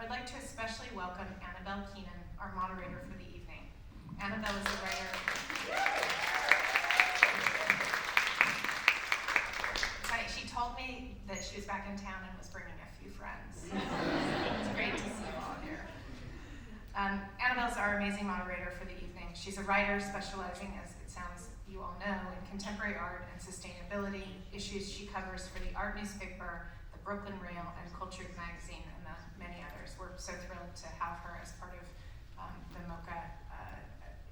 I'd like to especially welcome Annabel Keenan, our moderator for the evening. Annabel is a writer. She told me that she was back in town and was bringing a few friends. It's great to see you all here. Annabel's our amazing moderator for the evening. She's a writer specializing, as it sounds you all know, in contemporary art and sustainability, issues she covers for the Art newspaper, the Brooklyn Rail, and Culture magazine, and many others. We're so thrilled to have her as part of the MoCA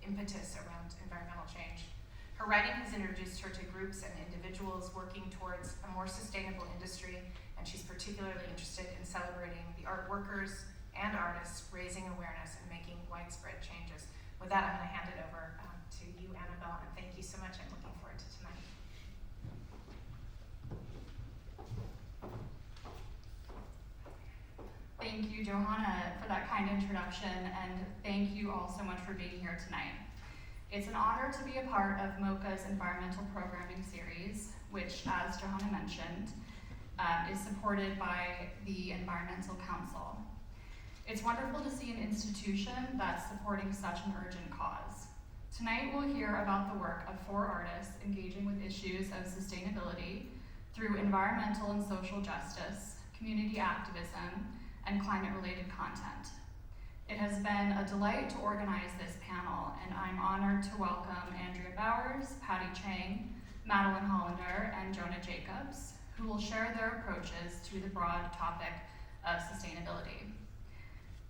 impetus around environmental change. Her writing has introduced her to groups and individuals working towards a more sustainable industry, and she's particularly interested in celebrating the art workers and artists, raising awareness and making widespread changes. With that, I'm going to hand it over to you, Annabel, and thank you so much. I'm looking forward to tonight. Thank you, Johanna, for that kind introduction, and thank you all so much for being here tonight. It's an honor to be a part of MoCA's environmental programming series, which, as Johanna mentioned, is supported by the Environmental Council. It's wonderful to see an institution that's supporting such an urgent cause. Tonight we'll hear about the work of 4 artists engaging with issues of sustainability through environmental and social justice, community activism, and climate-related content. It has been a delight to organize this panel, and I'm honored to welcome Andrea Bowers, Chang, Madeline Hollander, and Jonah Jacobs, who will share their approaches to the broad topic of sustainability.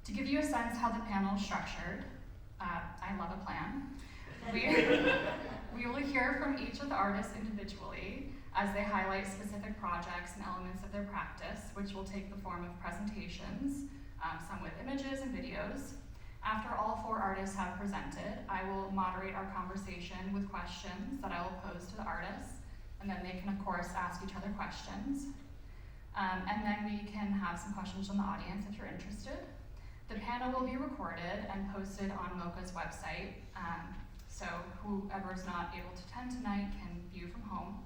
To give you a sense how the panel is structured, I love a plan. We will hear from each of the artists individually as they highlight specific projects and elements of their practice, which will take the form of presentations, some with images and videos. After all 4 artists have presented, I will moderate our conversation with questions that I will pose to the artists, and then they can, of course, ask each other questions. And then we can have some questions from the audience if you're interested. The panel will be recorded and posted on MoCA's website, so whoever's not able to attend tonight can view from home.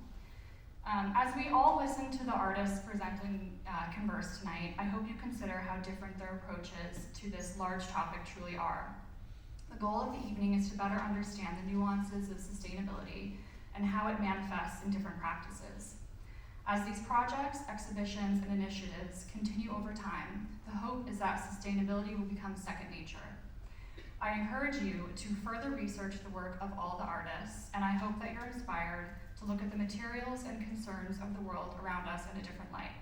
As we all listen to the artists present and converse tonight, I hope you consider how different their approaches to this large topic truly are. The goal of the evening is to better understand the nuances of sustainability and how it manifests in different practices. As these projects, exhibitions, and initiatives continue over time, the hope is that sustainability will become second nature. I encourage you to further research the work of all the artists, and I hope that you're inspired to look at the materials and concerns of the world around us in a different light.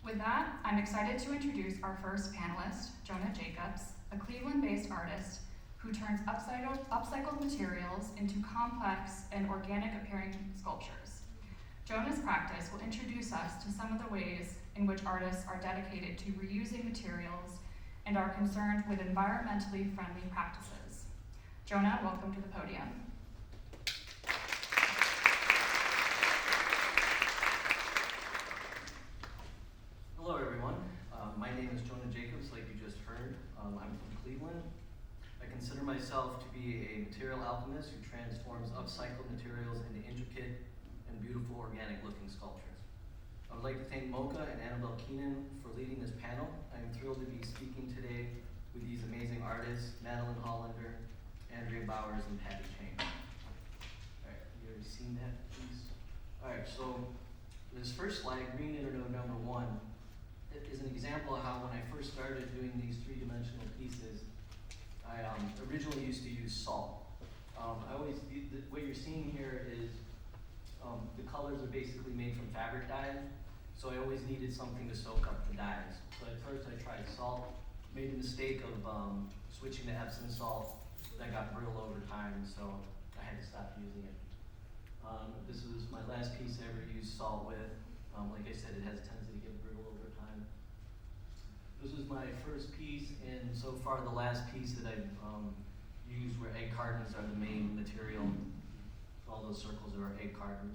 With that, I'm excited to introduce our first panelist, Jonah Jacobs, a Cleveland-based artist who turns upcycled materials into complex and organic-appearing sculptures. Jonah's practice will introduce us to some of the ways in which artists are dedicated to reusing materials and are concerned with environmentally friendly practices. Jonah, welcome to the podium. Hello everyone, my name is Jonah Jacobs, like you just heard. I'm from Cleveland. I consider myself to be a material alchemist who transforms upcycled materials into intricate and beautiful organic looking sculptures. I would like to thank MoCA and Annabel Keenan for leading this panel. I am thrilled to be speaking today with these amazing artists, Madeline Hollander, Andrea Bowers, and Chang. Alright, you already seen that, please? Alright, so this first slide, green interlude number 1, is an example of how when I first started doing these 3-dimensional pieces, I originally used to use salt. What you're seeing here is the colors are basically made from fabric dyes, so I always needed something to soak up the dyes. So at first I tried salt, made the mistake of switching to Epsom salt. That got brittle over time, so I had to stop using it. This was my last piece I ever used salt with. Like I said, it has a tendency to get brittle over time. This was my first piece, and so far the last piece that I've used where egg cartons are the main material. All those circles are egg cartons.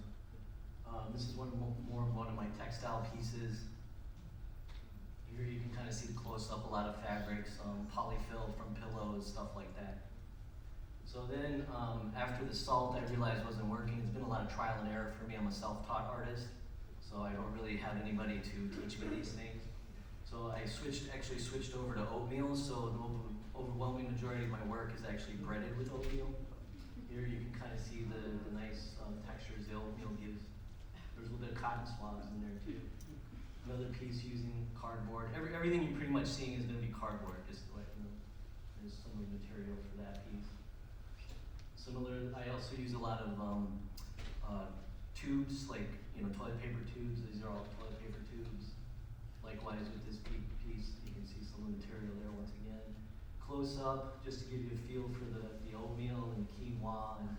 This is one of my textile pieces. Here you can kind of see the close-up, a lot of fabrics, polyfill from pillows, stuff like that. So then, after the salt I realized wasn't working. It's been a lot of trial and error for me. I'm a self-taught artist, so I don't really have anybody to teach me these things. So So I actually switched over to oatmeal, so the overwhelming majority of my work is actually breaded with oatmeal. Here you can kind of see the nice textures the oatmeal gives. There's a little bit of cotton swabs in there too. Another piece using cardboard. Everything you're pretty much seeing is going to be cardboard, just like, there's some of the material for that piece. Similar, I also use a lot of tubes, like toilet paper tubes. These are all toilet paper tubes. Likewise with this piece, you can see some of the material there once again. Close up, just to give you a feel for the oatmeal and quinoa and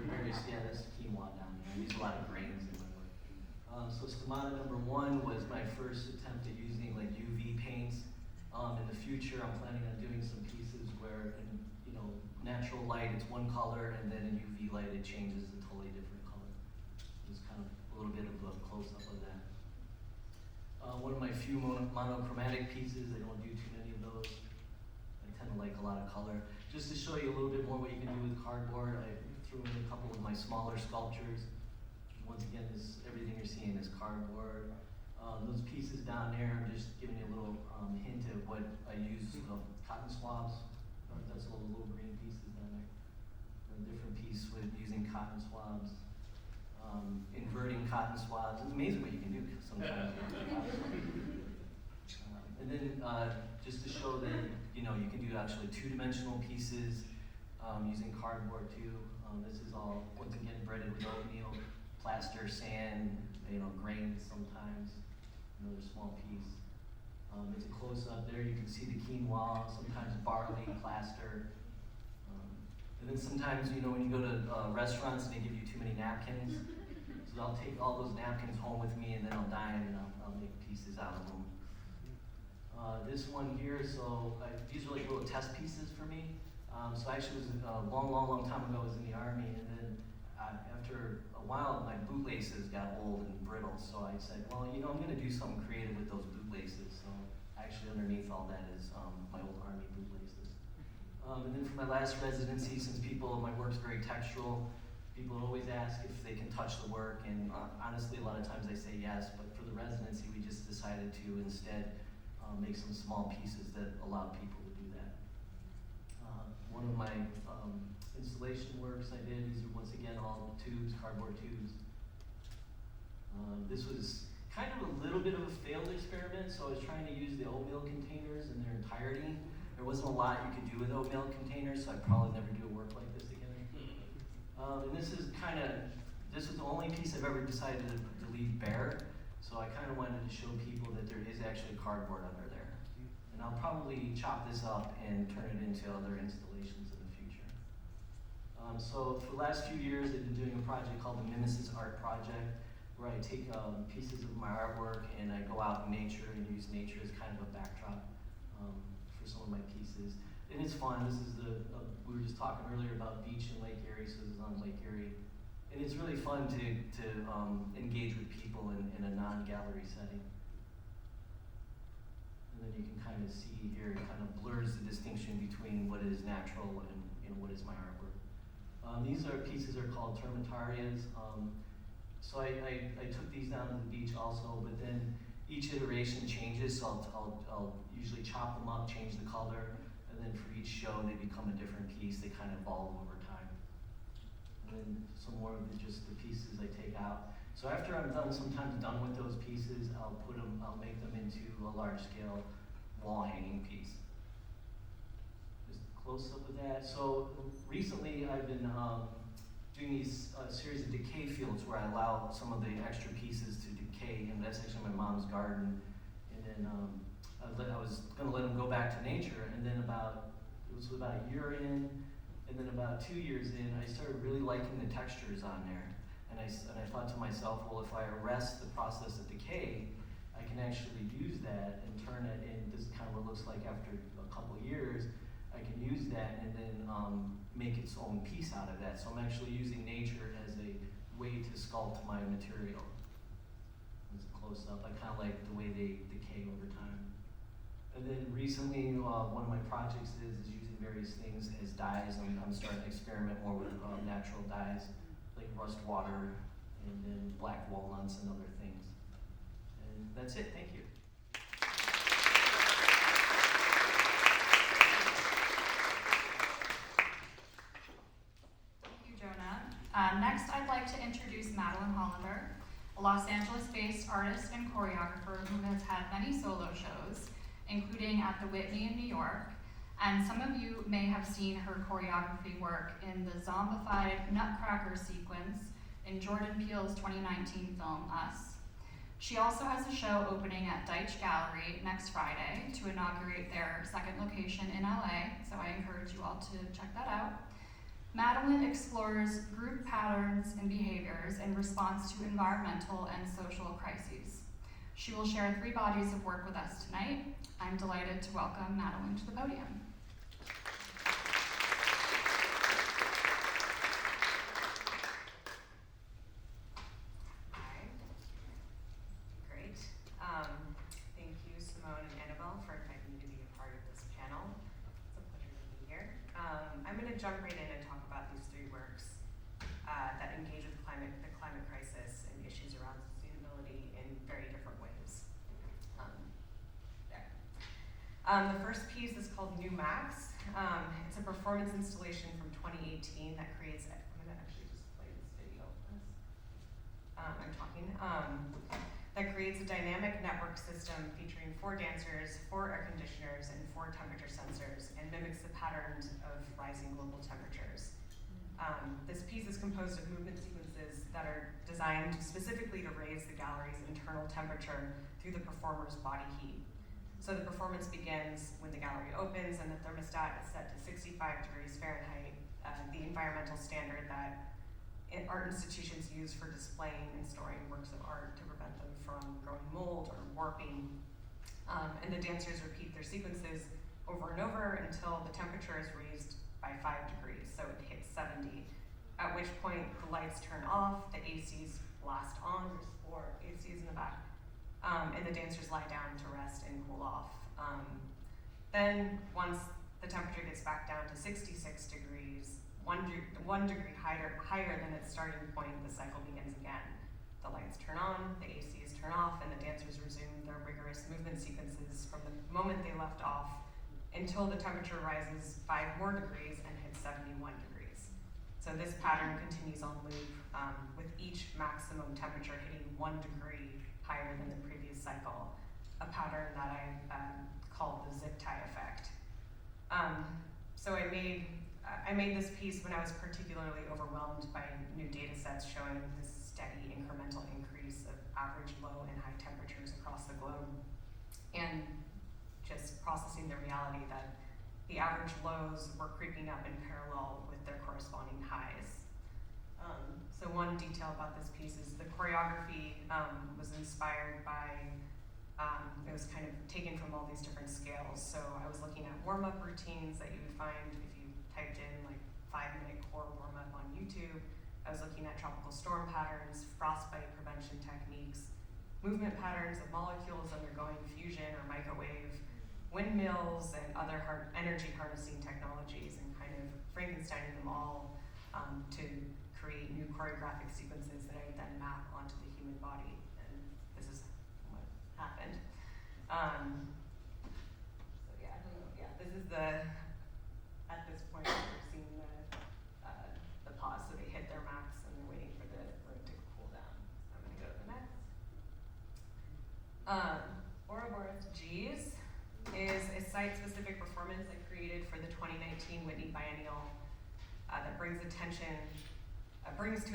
various, that's quinoa down there. I use a lot of grains in my work. So schemata number 1 was my first attempt at using like UV paints. In the future, I'm planning on doing some pieces where in natural light it's one color, and then in UV light it changes a totally different color. Just kind of a little bit of a close-up of that. One of my few monochromatic pieces, I don't do too many of those. I tend to like a lot of color. Just to show you a little bit more what you can do with cardboard, I threw in a couple of my smaller sculptures. Once again, everything you're seeing is cardboard. Those pieces down there, I'm just giving you a little hint of what I use, cotton swabs. That's all the little green pieces down there. A different piece with using cotton swabs. Inverting cotton swabs. It's amazing what you can do sometimes. And then just to show that you can do actually 2-dimensional pieces using cardboard too. This is all once again breaded with oatmeal, plaster, sand, grains sometimes. Another small piece. It's a close up there. You can see the quinoa, sometimes barley, plaster. And then sometimes, when you go to restaurants and they give you too many napkins, so I'll take all those napkins home with me and then I'll dye them and I'll make pieces out of them. This one here, these are like little test pieces for me. So I actually was a long time ago, I was in the Army, and then after a while, my bootlaces got old and brittle. So I said, well, I'm going to do something creative with those bootlaces. So actually underneath all that is my old Army bootlaces. And then for my last residency, since my work's very textural, people always ask if they can touch the work, and honestly, a lot of times I say yes, but for the residency, we just decided to instead make some small pieces that allow people to do that. One of my installation works I did, these are once again all tubes, cardboard tubes. This was kind of a little bit of a failed experiment, so I was trying to use the oatmeal containers in their entirety. There wasn't a lot you could do with oatmeal containers, so I'd probably never do a work like this again. And this was the only piece I've ever decided to leave bare, so I kind of wanted to show people that there is actually cardboard under there. And I'll probably chop this up and turn it into other installations in the future. So for the last few years, I've been doing a project called the Mimesis Art Project, where I take pieces of my artwork and I go out in nature and use nature as kind of a backdrop for some of my pieces. And it's fun. This is we were just talking earlier about beach and Lake Erie, so this is on Lake Erie. And it's really fun to engage with people in a non-gallery setting. And then you can kind of see here, it kind of blurs the distinction between what is natural and what is my artwork. These pieces are called termitarias. So I took these down to the beach also, but then each iteration changes, so I'll usually chop them up, change the color, and then for each show they become a different piece. They kind of evolve over time. And then some more of just the pieces I take out. So after I'm sometimes done with those pieces, I'll make them into a large scale wall hanging piece. Just close up with that. So recently I've been doing these series of decay fields where I allow some of the extra pieces to decay, and that's actually my mom's garden. And then I was going to let them go back to nature, and then it was about a year in, and then about 2 years in, I started really liking the textures on there. And I thought to myself, well, if I arrest the process of decay, I can actually use that and turn it in. This is kind of what it looks like after a couple of years. I can use that and then make its own piece out of that. So I'm actually using nature as a way to sculpt my material. It's a close up. I kind of like the way they decay over time. And then recently, one of my projects is using various things as dyes. I'm starting to experiment more with natural dyes, like rust water, and then black walnuts and other things. And that's it. Thank you. Hollander, a Los Angeles-based artist and choreographer who has had many solo shows, including at the Whitney in New York, and some of you may have seen her choreography work in the zombified Nutcracker sequence in Jordan Peele's 2019 film, Us. She also has a show opening at Deitch Gallery next Friday to inaugurate their second location in LA, so I encourage you all to check that out. Madeline explores group patterns and behaviors in response to environmental and social crises. She will share 3 bodies of work with us tonight. I'm delighted to welcome Madeline to the podium. Hi. Great. Thank you, Simone and Annabel, for inviting me to be a part of this panel. It's a pleasure to be here. I'm going to jump right in and talk about these 3 works that engage with the climate crisis and issues around sustainability in very different ways. The first piece is called New Max. It's a performance installation from 2018 that creates, I'm going to actually just play this video. I'm talking. That creates a dynamic network system featuring 4 dancers, 4 air conditioners, and 4 temperature sensors, and mimics the patterns of rising global temperatures. This piece is composed of movement sequences that are designed specifically to raise the gallery's internal temperature through the performer's body heat. So the performance begins when the gallery opens and the thermostat is set to 65 degrees Fahrenheit, the environmental standard that art institutions use for displaying and storing works of art to prevent them from growing mold or warping. And the dancers repeat their sequences over and over until the temperature is raised by 5 degrees, so it hits 70, at which point the lights turn off, the ACs blast on, there's 4 ACs in the back, and the dancers lie down to rest and cool off. Then, once the temperature gets back down to 66 degrees, one degree higher than its starting point, the cycle begins again. The lights turn on, the ACs turn off, and the dancers resume their rigorous movement sequences from the moment they left off until the temperature rises 5 more degrees and hits 71 degrees. So this pattern continues on loop, with each maximum temperature hitting 1 degree higher than the previous cycle, a pattern that I called the zip tie effect. So I made this piece when I was particularly overwhelmed by new data sets showing this steady incremental increase of average low and high temperatures across the globe, and just processing the reality that the average lows were creeping up in parallel with their corresponding highs. So one detail about this piece is the choreography was inspired by, it was kind of taken from all these different scales. So I was looking at warm-up routines that you would find if you typed in like 5-minute core warm-up on YouTube. I was looking at tropical storm patterns, frostbite prevention techniques, movement patterns of molecules undergoing fusion or microwave, windmills, and other energy harnessing technologies, and kind of Frankensteining them all to create new choreographic sequences that I would then map onto the human body. And this is what happened. So yeah, I don't know. Yeah, this is at this point we're seeing the pause. So they hit their max and they're waiting for the room to cool down. I'm gonna go to the next. Ouroboros G's is a site-specific performance I created for the 2019 Whitney Biennial that brings to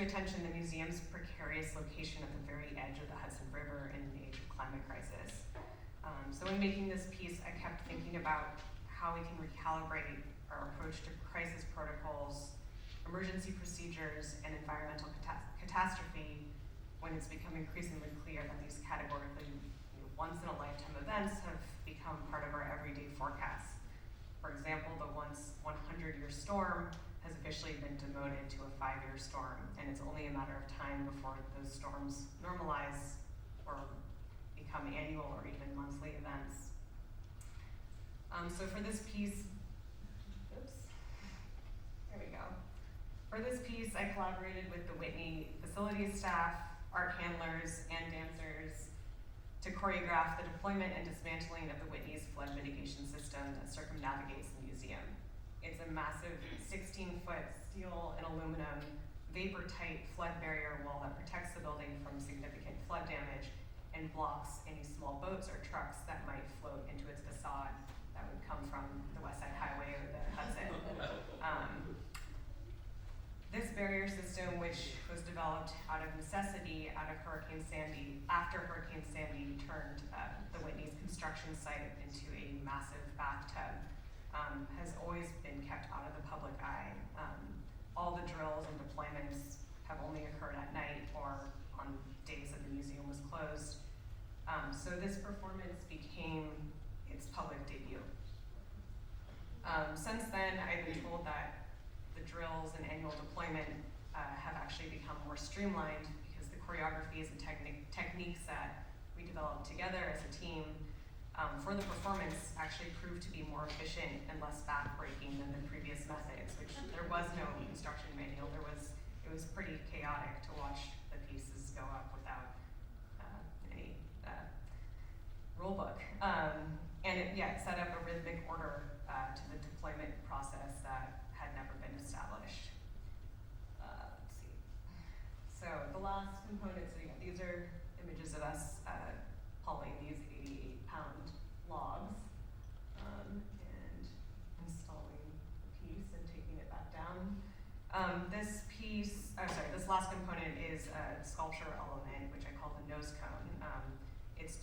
attention the museum's precarious location at the very edge of the Hudson River in the age of climate crisis. So in making this piece, I kept thinking about how we can recalibrate our approach to crisis protocols, emergency procedures, and environmental catastrophe when it's become increasingly clear that these categorically once-in-a-lifetime events have become part of our everyday forecasts. For example, the once 100-year storm has officially been demoted to a 5-year storm, and it's only a matter of time before those storms normalize or become annual or even monthly events. So for this piece, there we go. For this piece, I collaborated with the Whitney facilities staff, art handlers, and dancers to choreograph the deployment and dismantling of the Whitney's flood mitigation system that circumnavigates the museum. It's a massive 16-foot steel and aluminum vapor-tight flood barrier wall that protects the building from significant flood damage and blocks any small boats or trucks that might float into its facade that would come from the West Side Highway or the Hudson. This barrier system, which was developed out of necessity after Hurricane Sandy turned the Whitney's construction site into a massive bathtub, has always been kept out of the public eye. All the drills and deployments have only occurred at night or on days that the museum was closed. So this performance became its public debut. Since then, I've been told that the drills and annual deployment have actually become more streamlined because the choreographies and techniques that we developed together as a team for the performance actually proved to be more efficient and less backbreaking than the previous methods, which there was no instruction manual. It was pretty chaotic to watch the pieces go up without any rule book. And it set up a rhythmic order to the deployment process that had never been established. Let's see. So the last component, these are images of us hauling these 88-pound logs and installing the piece and taking it back down. This last component is a sculpture element, which I call the nose cone. It's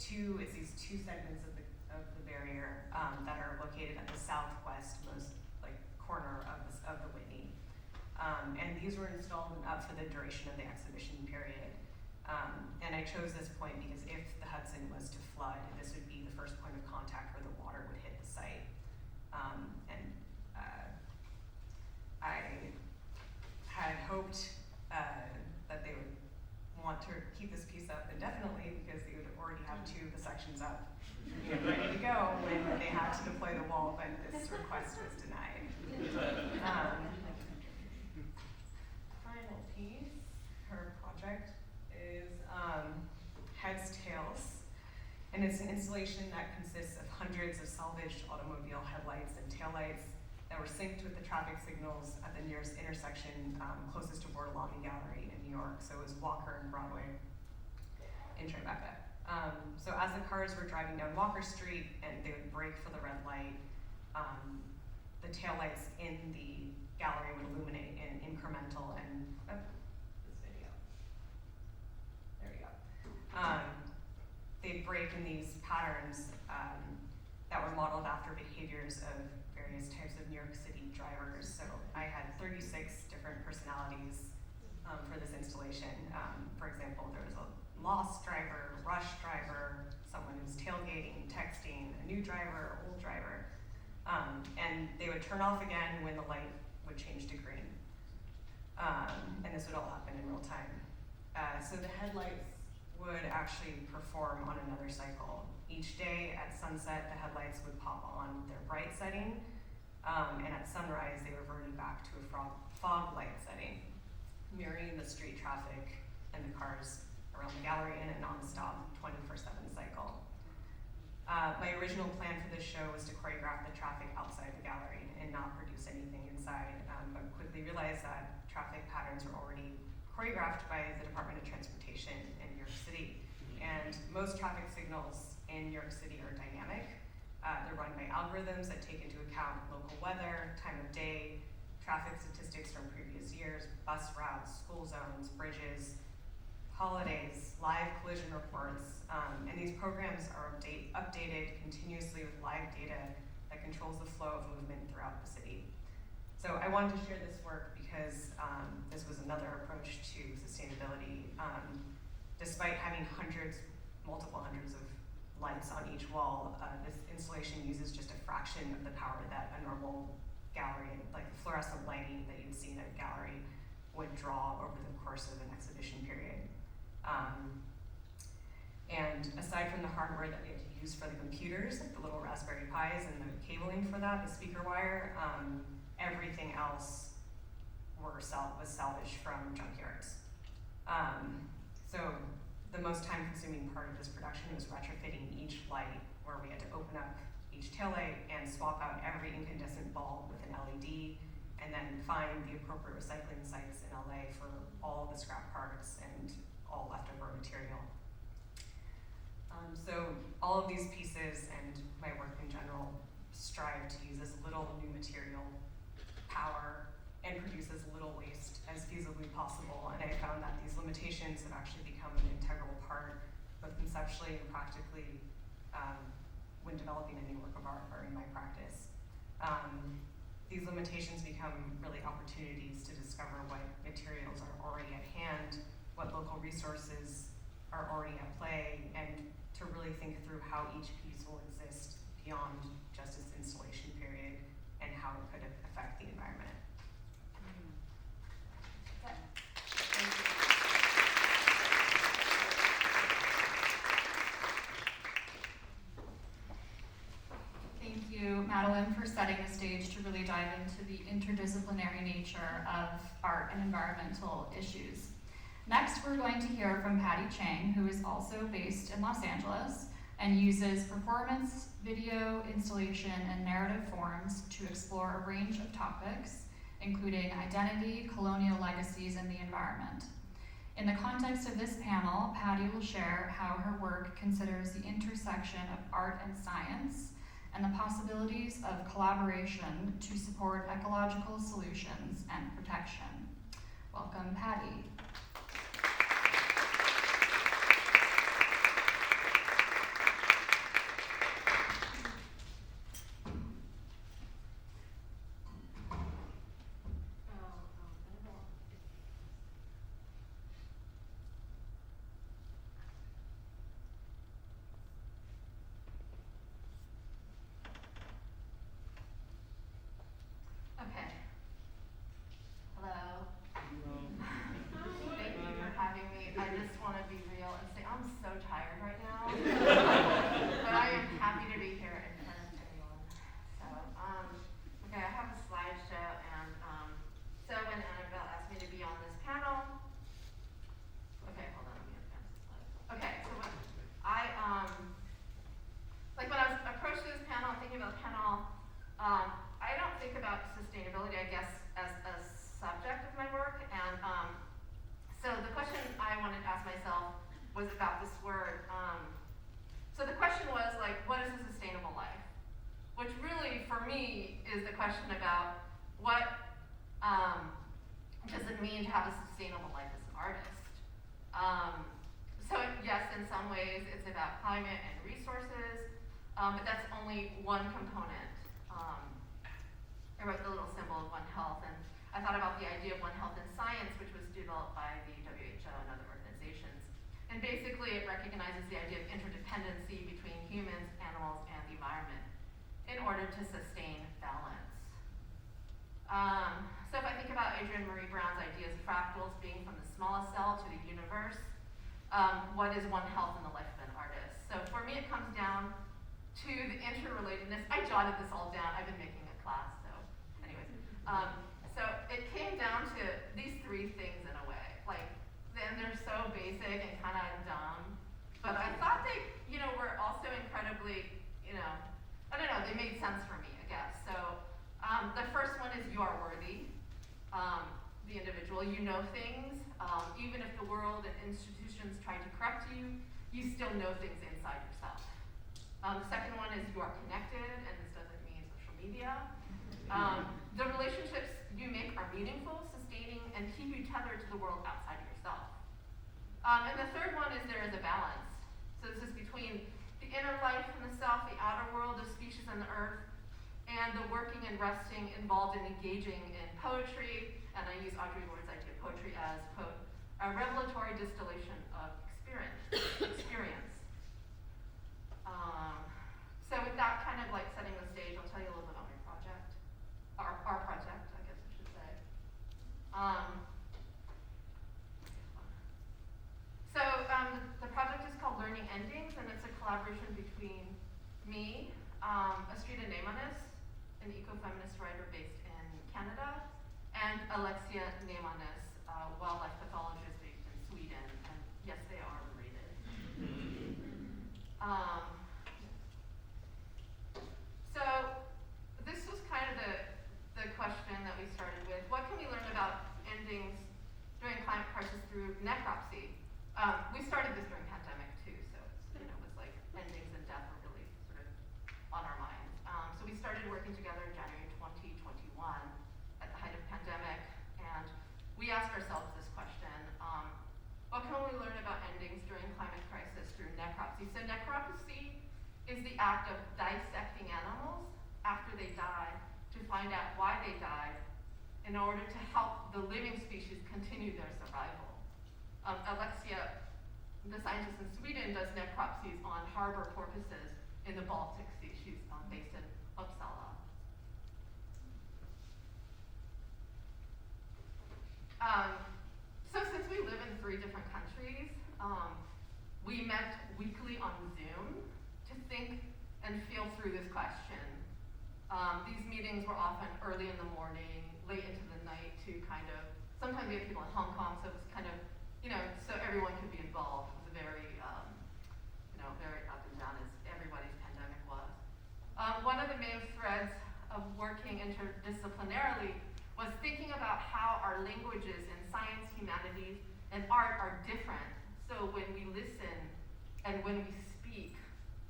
these two segments of the barrier that are located at the southwest most corner of the Whitney. And these were installed and up for the duration of the exhibition period. And I chose this point because if the Hudson was to flood, this would be the first point of contact where the water would hit the site. I had hoped that they would want to keep this piece up indefinitely because they would already have two of the sections up and ready to go when they had to deploy the wall, but this request was denied. Final piece, her project, is Heads, Tails, and it's an installation that consists of hundreds of salvaged automobile headlights and taillights that were synced with the traffic signals at the nearest intersection closest to Bordelon Gallery in New York. So it was Walker and Broadway in Tribeca. So as the cars were driving down Walker Street and they would brake for the red light, the taillights in the gallery would illuminate in incremental and this video. There we go. They'd brake in these patterns that were modeled after behaviors of various types of New York City drivers. So I had 36 different personalities for this installation. For example, there was a lost driver, rush driver, someone who's tailgating, texting, a new driver, old driver. And they would turn off again when the light would change to green. And this would all happen in real time. So the headlights would actually perform on another cycle. Each day at sunset, the headlights would pop on their bright setting, and at sunrise, they reverted back to a fog light setting, mirroring the street traffic and the cars around the gallery in a nonstop 24/7 cycle. My original plan for this show was to choreograph the traffic outside the gallery and not produce anything inside, but quickly realized that traffic patterns were already choreographed by the Department of Transportation in New York City. And most traffic signals in New York City are dynamic. They're run by algorithms that take into account local weather, time of day, traffic statistics from previous years, bus routes, school zones, bridges, holidays, live collision reports, and these programs are updated continuously with live data that controls the flow of movement throughout the city. So I wanted to share this work because this was another approach to sustainability. Despite having multiple hundreds of lights on each wall, this installation uses just a fraction of the power that a normal gallery, like the fluorescent lighting that you'd see in a gallery, would draw over the course of an exhibition period. And aside from the hardware that we had to use for the computers, like the little Raspberry Pis and the cabling for that, the speaker wire, everything else was salvaged from junkyards. So the most time-consuming part of this production was retrofitting each light, where we had to open up each taillight and swap out every incandescent bulb with an LED and then find the appropriate recycling sites in LA for all of the scrap parts and all leftover material. So all of these pieces and my work in general strive to use as little new material power and produce as little waste as feasibly possible. And I found that these limitations have actually become an integral part, both conceptually and practically, when developing a new work of art or in my practice. These limitations become really opportunities to discover what materials are already at hand, what local resources are already at play, and to really think through how each piece will exist beyond just its installation period and how it could affect the environment. Thank you, Madeline, for setting the stage to really dive into the interdisciplinary nature of art and environmental issues. Next, we're going to hear from Patty Chang, who is also based in Los Angeles and uses performance, video, installation, and narrative forms to explore a range of topics, including identity, colonial legacies, and the environment. In the context of this panel, Patty will share how her work considers the intersection of art and science and the possibilities of collaboration to support ecological solutions and protection. Welcome, Patty. Okay. Hello. Thank you for having me. I just want to be real and say I'm so tired right now. But I am happy to be here in front of everyone. So, okay, I have a slideshow, and so when Annabel asked me to be on this panel, okay, hold on, let me advance the slide. Okay, so when when I was approached to this panel, thinking about the panel, I don't think about sustainability, I guess, as a subject of my work, and so the question I wanted to ask myself was about this word. So the question was, like, what is a sustainable life? Which really, for me, is the question about what does it mean to have a sustainable life as an artist? So yes, in some ways, it's about climate and resources, but that's only one component. I wrote the little symbol of One Health, and I thought about the idea of One Health in science, which was developed by the WHO and other organizations. And basically, it recognizes the idea of interdependency between humans, animals, and the environment in order to sustain balance. So if I think about Adrienne Marie Brown's ideas of fractals being from the smallest cell to the universe, what is One Health in the life of an artist? So for me, it comes down to the interrelatedness. I jotted this all down. I've been making a class, so anyways. So it came down to these three things in a way. And they're so basic and kind of dumb, but I thought they, were also incredibly, I don't know, they made sense for me, I guess. So the first one is you are worthy. The individual, you know things. Even if the world and institutions try to correct you, you still know things inside yourself. The second one is you are connected, and this doesn't mean social media. The relationships you make are meaningful, sustaining, and keep you tethered to the world outside of yourself. And the third one is there is a balance. So this is between the inner life and the self, the outer world of species and the earth, and the working and resting involved in engaging in poetry, and I use Audre Lorde's idea of poetry as, quote, a revelatory distillation of experience. So with that kind of setting the stage, I'll tell you a little bit about my project. Our project, I guess I should say. The project is called Learning Endings, and it's a collaboration between me, Astrid Neymanis, an ecofeminist writer based in Canada, and Alexia Neymanis, a wildlife pathologist based in Sweden, and yes, they are related. So this was kind of the question that we started we asked ourselves this question, what can we learn about endings during climate crisis through necropsy? So necropsy is the act of dissecting animals after they die to find out why they died in order to help the living species continue their survival. Alexia, the scientist in Sweden, does necropsies on harbor porpoises in the Baltic Sea. She's based in Uppsala. So since we live in 3 different countries, we met weekly on Zoom to think and feel through this question. These meetings were often early in the morning, late into the night to sometimes we had people in Hong Kong, so it was so everyone could be involved. It was very, very up and down as everybody's pandemic was. One of the main threads of working interdisciplinarily was thinking about how our languages in science, humanities, and art are different. So when we listen and when we speak,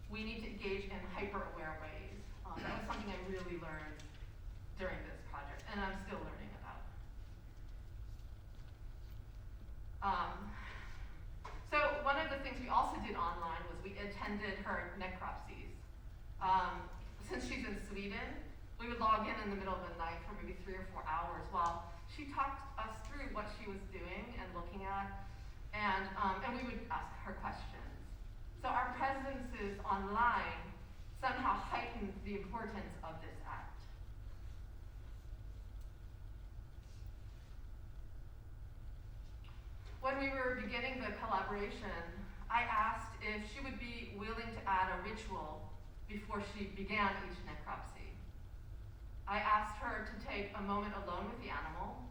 we need to engage in hyper-aware ways. That was something I really learned during this project, and I'm still learning about. So one of the things we also did online was we attended her necropsies. Since she's in Sweden, we would log in the middle of the night for maybe 3 or 4 hours while she talked us through what she was doing and looking at, and we would ask her questions. So our presences online somehow heightened the importance of this act. When we were beginning the collaboration, I asked if she would be willing to add a ritual before she began each necropsy. I asked her to take a moment alone with the animal,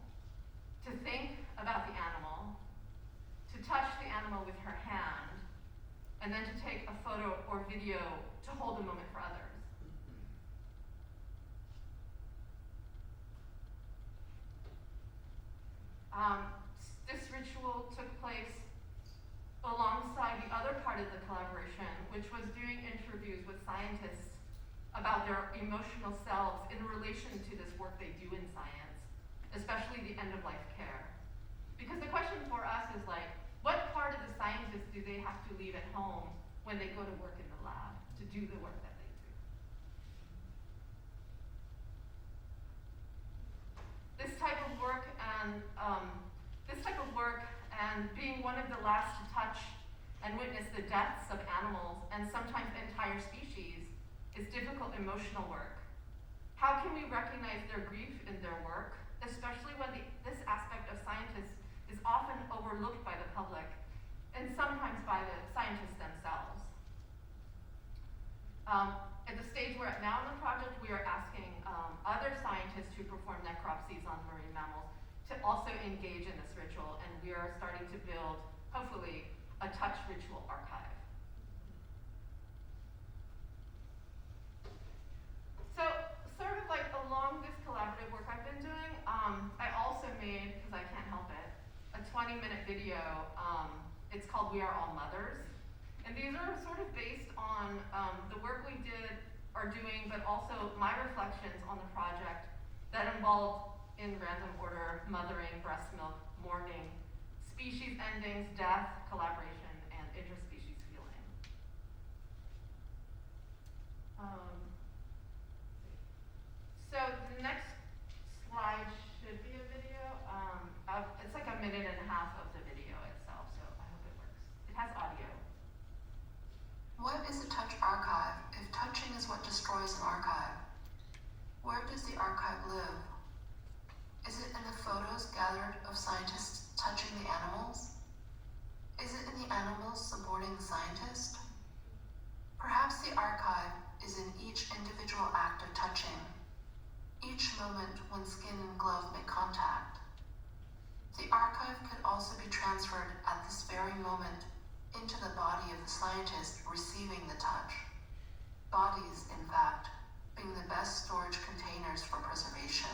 to think about the animal, to touch the animal with her hand, and then to take a photo or video to hold a moment for others. This ritual took place alongside the other part of the collaboration, which was doing interviews with scientists about their emotional selves in relation to this work they do in science, especially the end-of-life care. Because the question for us is what part of the scientists do they have to leave at home when they go to work in the lab to do the work that they do? This type of work and being one of the last to touch and witness the deaths of animals and sometimes entire species is difficult emotional work. How can we recognize their grief in their work, especially when this aspect of scientists is often overlooked by the public and sometimes by the scientists themselves? At the stage we're at now in the project, we are asking other scientists who perform necropsies on marine mammals to also engage in this ritual, and we are starting to build, hopefully, a touch ritual archive. So, sort of along this collaborative work I've been doing, I also made, because I can't help it, a 20-minute video. It's called We Are All Mothers. And these are sort of based on the work we are doing, but also my reflections on the project that involved, in random order, mothering, breast milk, mourning, species endings, death, collaboration, and interspecies healing. So the next slide should be a video. It's like a minute and a half of the video itself, so I hope it works. It has audio. What is a touch archive if touching is what destroys an archive? Where does the archive live? Is it in the photos gathered of scientists touching the animals? Is it in the animals supporting the scientist? Perhaps the archive is in each individual act of touching, each moment when skin and glove make contact. The archive could also be transferred at this very moment into the body of the scientist receiving the touch. Bodies, in fact, being the best storage containers for preservation.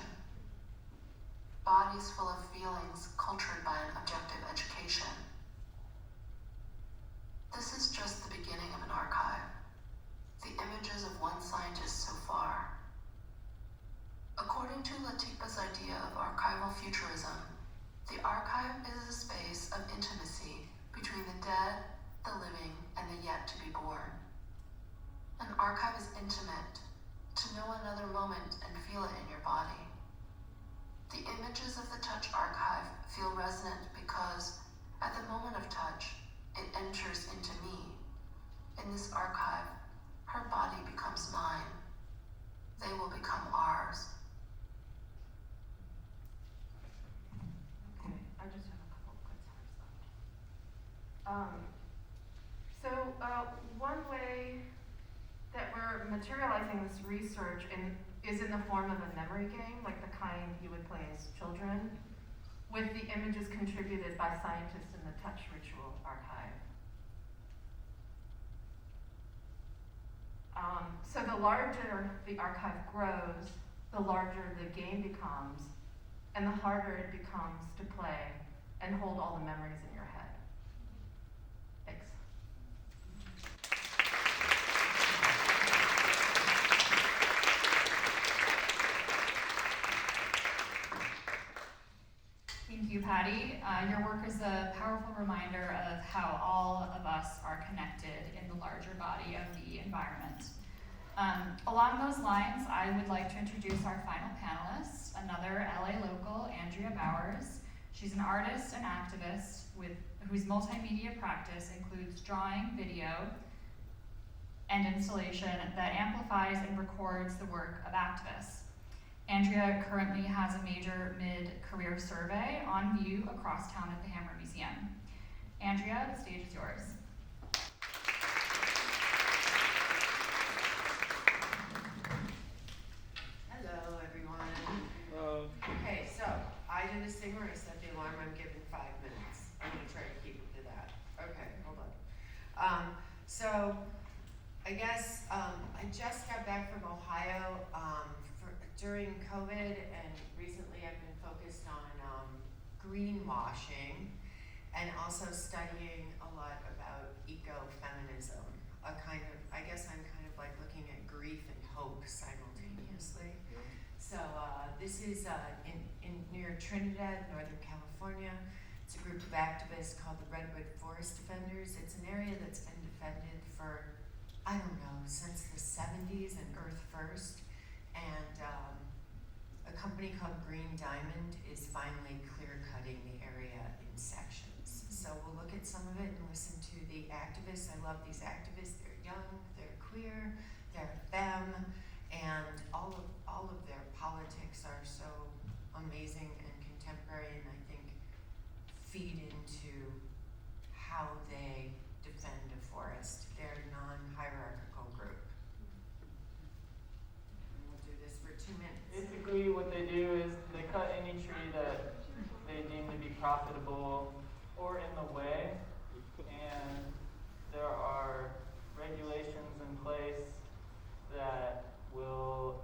Bodies full of feelings cultured by an objective education. This is just the beginning of an archive, the images of one scientist so far. According to Latipa's idea of archival futurism, The archive is a space of intimacy between the dead, the living, and the yet to be born. An archive is intimate, to know another moment and feel it in your body. The images of the touch archive feel resonant because, at the moment of touch, it enters into me. In this archive, her body becomes mine. They will become ours. Okay, I just have a couple of quick left. One way that we're materializing this research is in the form of a memory game, like the kind you would play as children, with the images contributed by scientists in the Touch Ritual Archive. So the larger the archive grows, the larger the game becomes, and the harder it becomes to play and hold all the memories in your head. Thanks. Thank you, Patty. Your work is a powerful reminder of how all of us are connected in the larger body of the environment. Along those lines, I would like to introduce our final panelist, another LA local, Andrea Bowers. She's an artist and activist whose multimedia practice includes drawing, video, and installation that amplifies and records the work of activists. Andrea currently has a major mid-career survey on view across town at the Hammer Museum. Andrea, the stage is yours. Hello, everyone. Hello. Okay, so I did a singer. I set the alarm. I'm given 5 minutes. I'm gonna try to keep it to that. Okay, hold on. So I guess I just got back from Ohio during COVID, and recently I've been focused on greenwashing and also studying a lot about ecofeminism. I guess I'm kind of like looking at grief and hope simultaneously. So this is in near Trinidad, Northern California. It's a group of activists called the Redwood Forest Defenders. It's an area that's been defended for, I don't know, since the 70s and Earth First. And a company called Green Diamond is finally clear-cutting the area in sections. So we'll look at some of it and listen to the activists. I love these activists. They're young, they're queer, they're femme, and all of their politics are so amazing and contemporary, and I think feed into how they defend a forest. They're a non-hierarchical group. We'll do this for 2 minutes. Basically, what they do is they cut any tree that they deem to be profitable or in the way, and there are regulations in place that will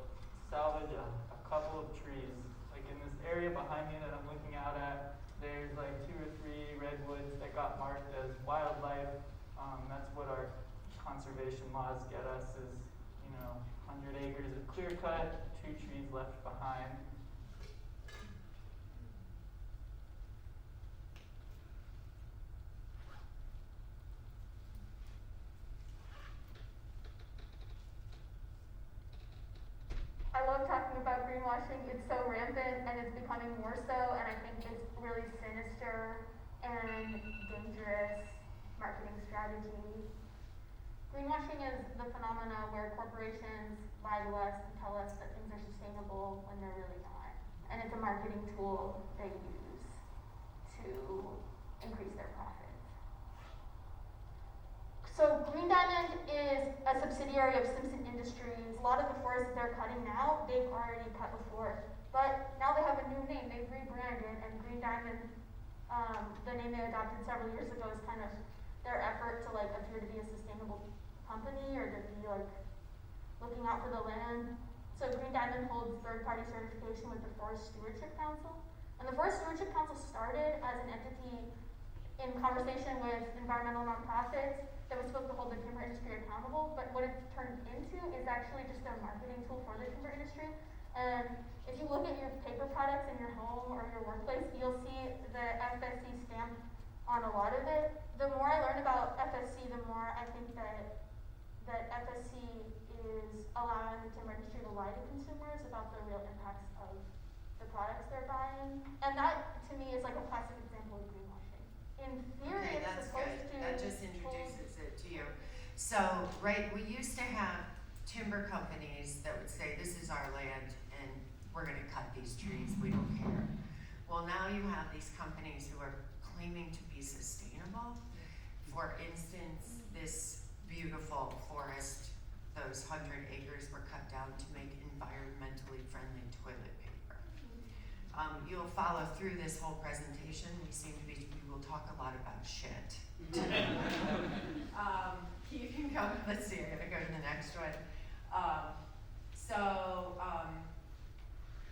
salvage a couple of trees. Like in this area behind me that I'm looking out at, there's like 2 or 3 redwoods that got marked as wildlife. That's what our conservation laws get us is, 100 acres of clear cut, 2 trees left behind. I love talking about greenwashing. It's so rampant and it's becoming more so, and I think it's really sinister and dangerous marketing strategy. Greenwashing is the phenomena where corporations lie to us and tell us that things are sustainable when they're really not. And it's a marketing tool they use to increase their profits. So Green Diamond is a subsidiary of Simpson Industries. A lot of the forests they're cutting now, they've already cut before. But now they have a new name, they've rebranded, and Green Diamond, the name they adopted several years ago, is kind of their effort to appear to be a sustainable company or to be looking out for the land. So Green Diamond holds third-party certification with the Forest Stewardship Council. And the Forest Stewardship Council started as an entity in conversation with environmental nonprofits that was supposed to hold the timber industry accountable, but what it's turned into is actually just their marketing tool for the timber industry. And if you look at your paper products in your home or your workplace, you'll see the FSC stamp on a lot of it. The more I learn about FSC, the more I think that FSC is allowing the timber industry to lie to consumers about the real impacts of the products they're buying. And that, to me, is like a classic example of greenwashing. In theory, Okay, it's that's supposed good. to That just introduces it to you. So, right, we used to have timber companies that would say, this is our land and we're gonna cut these trees, we don't care. Well, now you have these companies who are claiming to be sustainable. For instance, this beautiful forest, those 100 acres were cut down to make environmentally friendly toilet paper. You'll follow through this whole presentation. We will talk a lot about shit. You can go, let's see, I'm gonna go to the next one.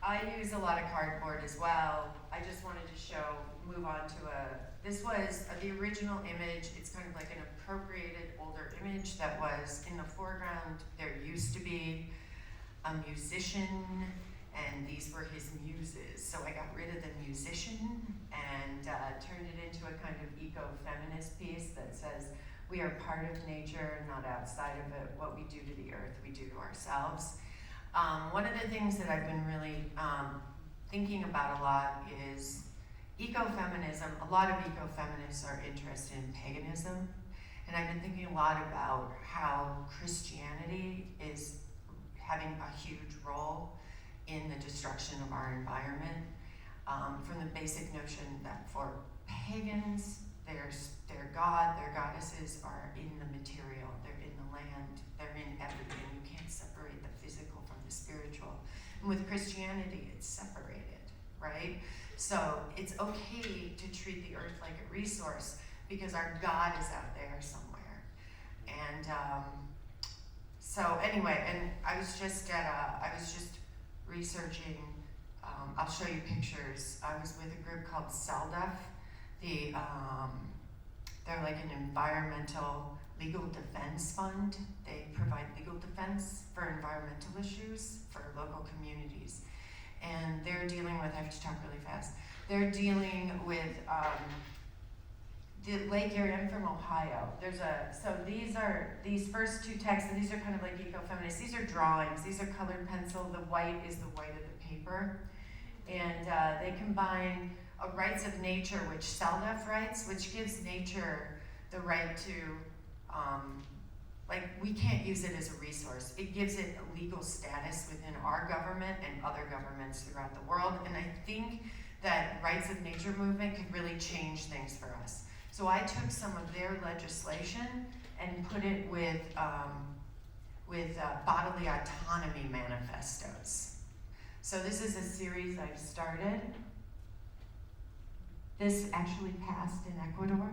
I use a lot of cardboard as well. I just wanted to move on to this was the original image. It's kind of like an appropriated older image that was in the foreground. There used to be a musician, and these were his muses. So I got rid of the musician and turned it into a kind of eco-feminist piece that says, we are part of nature, not outside of it. What we do to the earth, we do to ourselves. One of the things that I've been really thinking about a lot is ecofeminism. A lot of ecofeminists are interested in paganism, and I've been thinking a lot about how Christianity is having a huge role in the destruction of our environment, from the basic notion that for pagans, their god, their goddesses are in the material, they're in the land, they're in everything. You can't separate the physical from the spiritual. And with Christianity, it's separated, right? So it's okay to treat the earth like a resource because our God is out there somewhere. And so anyway, and I was just researching, I'll show you pictures. I was with a group called CELDEF. They're like an environmental legal defense fund. They provide legal defense for environmental issues for local communities. And they're dealing with, I have to talk really fast, they're dealing with the Lake Erie. I'm from Ohio. So these first two texts, and these are kind of like eco-feminists. These are drawings, these are colored pencil. The white is the white of the paper. And they combine rights of nature, which CELDEF writes, which gives nature the right to, we can't use it as a resource. It gives it a legal status within our government and other governments throughout the world. And I think that rights of nature movement could really change things for us. So I took some of their legislation and put it with bodily autonomy manifestos. So this is a series I've started. This actually passed in Ecuador.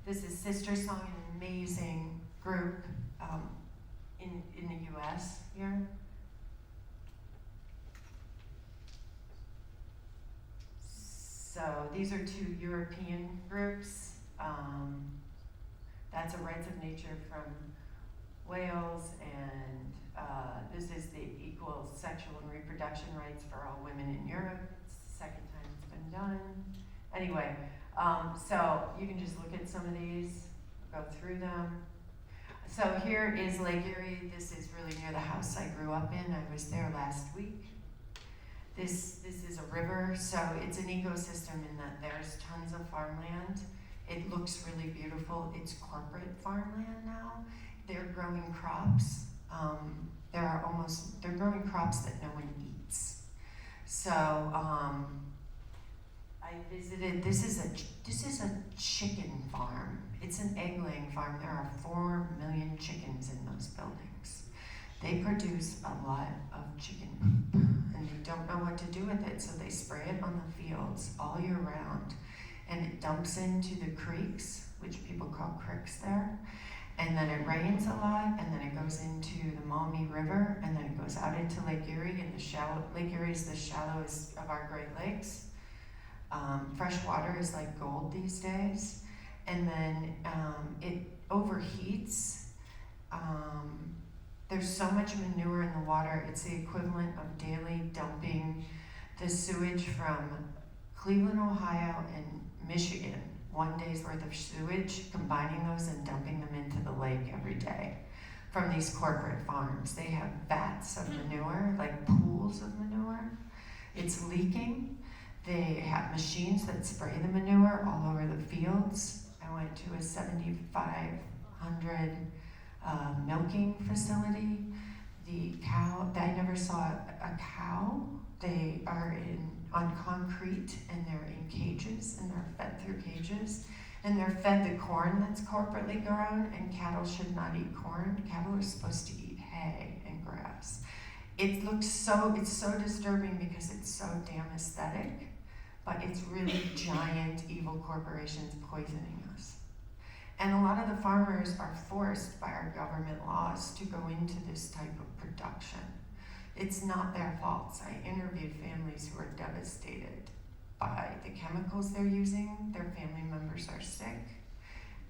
This is Sister Song, an amazing group in the US here. So these are two European groups. That's a Rights of Nature from Wales, and this is the equal sexual and reproduction rights for all women in Europe. It's the second time it's been done. Anyway, so you can just look at some of these, go through them. So here is Lake Erie. This is really near the house I grew up in. I was there last week. This is a river, so it's an ecosystem in that there's tons of farmland. It looks really beautiful. It's corporate farmland now. They're growing crops. They're growing crops that no one eats. So I visited. This is a chicken farm. It's an egg-laying farm. There are 4 million chickens in those buildings. They produce a lot of chicken poop, and they don't know what to do with it, so they spray it on the fields all year round, and it dumps into the creeks, which people call cricks there, and then it rains a lot, and then it goes into the Maumee River, and then it goes out into Lake Erie, and Lake Erie is the shallowest of our Great Lakes. Fresh water is like gold these days, and then it overheats, There's so much manure in the water, it's the equivalent of daily dumping the sewage from Cleveland, Ohio and Michigan, one day's worth of sewage, combining those and dumping them into the lake every day from these corporate farms. They have vats of manure, like pools of manure. It's leaking. They have machines that spray the manure all over the fields. I went to a 7,500 milking facility. The cow, I never saw a cow. They are on concrete and they're in cages and they're fed through cages. And they're fed the corn that's corporately grown, and cattle should not eat corn. Cattle are supposed to eat hay and grass. It's so disturbing because it's so damn aesthetic, but it's really giant evil corporations poisoning us. And a lot of the farmers are forced by our government laws to go into this type of production. It's not their faults. I interviewed families who are devastated by the chemicals they're using. Their family members are sick,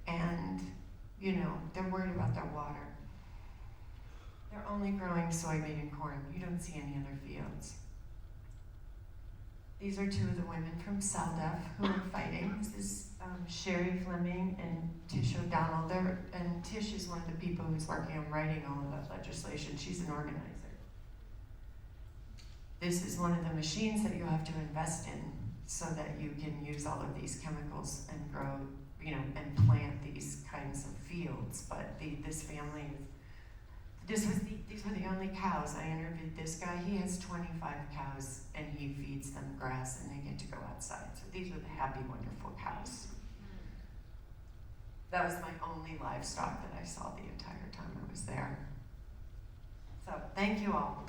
and they're worried about their water. They're only growing soybean and corn. You don't see any other fields. These are two of the women from SALDEF who are fighting. This is Sherry Fleming and Tish O'Donnell. And Tish is one of the people who's working on writing all of that legislation. She's an organizer. This is one of the machines that you have to invest in so that you can use all of these chemicals and grow, and plant these kinds of fields. But this family, these were the only cows. I interviewed this guy. He has 25 cows and he feeds them grass and they get to go outside. So these were the happy, wonderful cows. That was my only livestock that I saw the entire time I was there. So thank you all.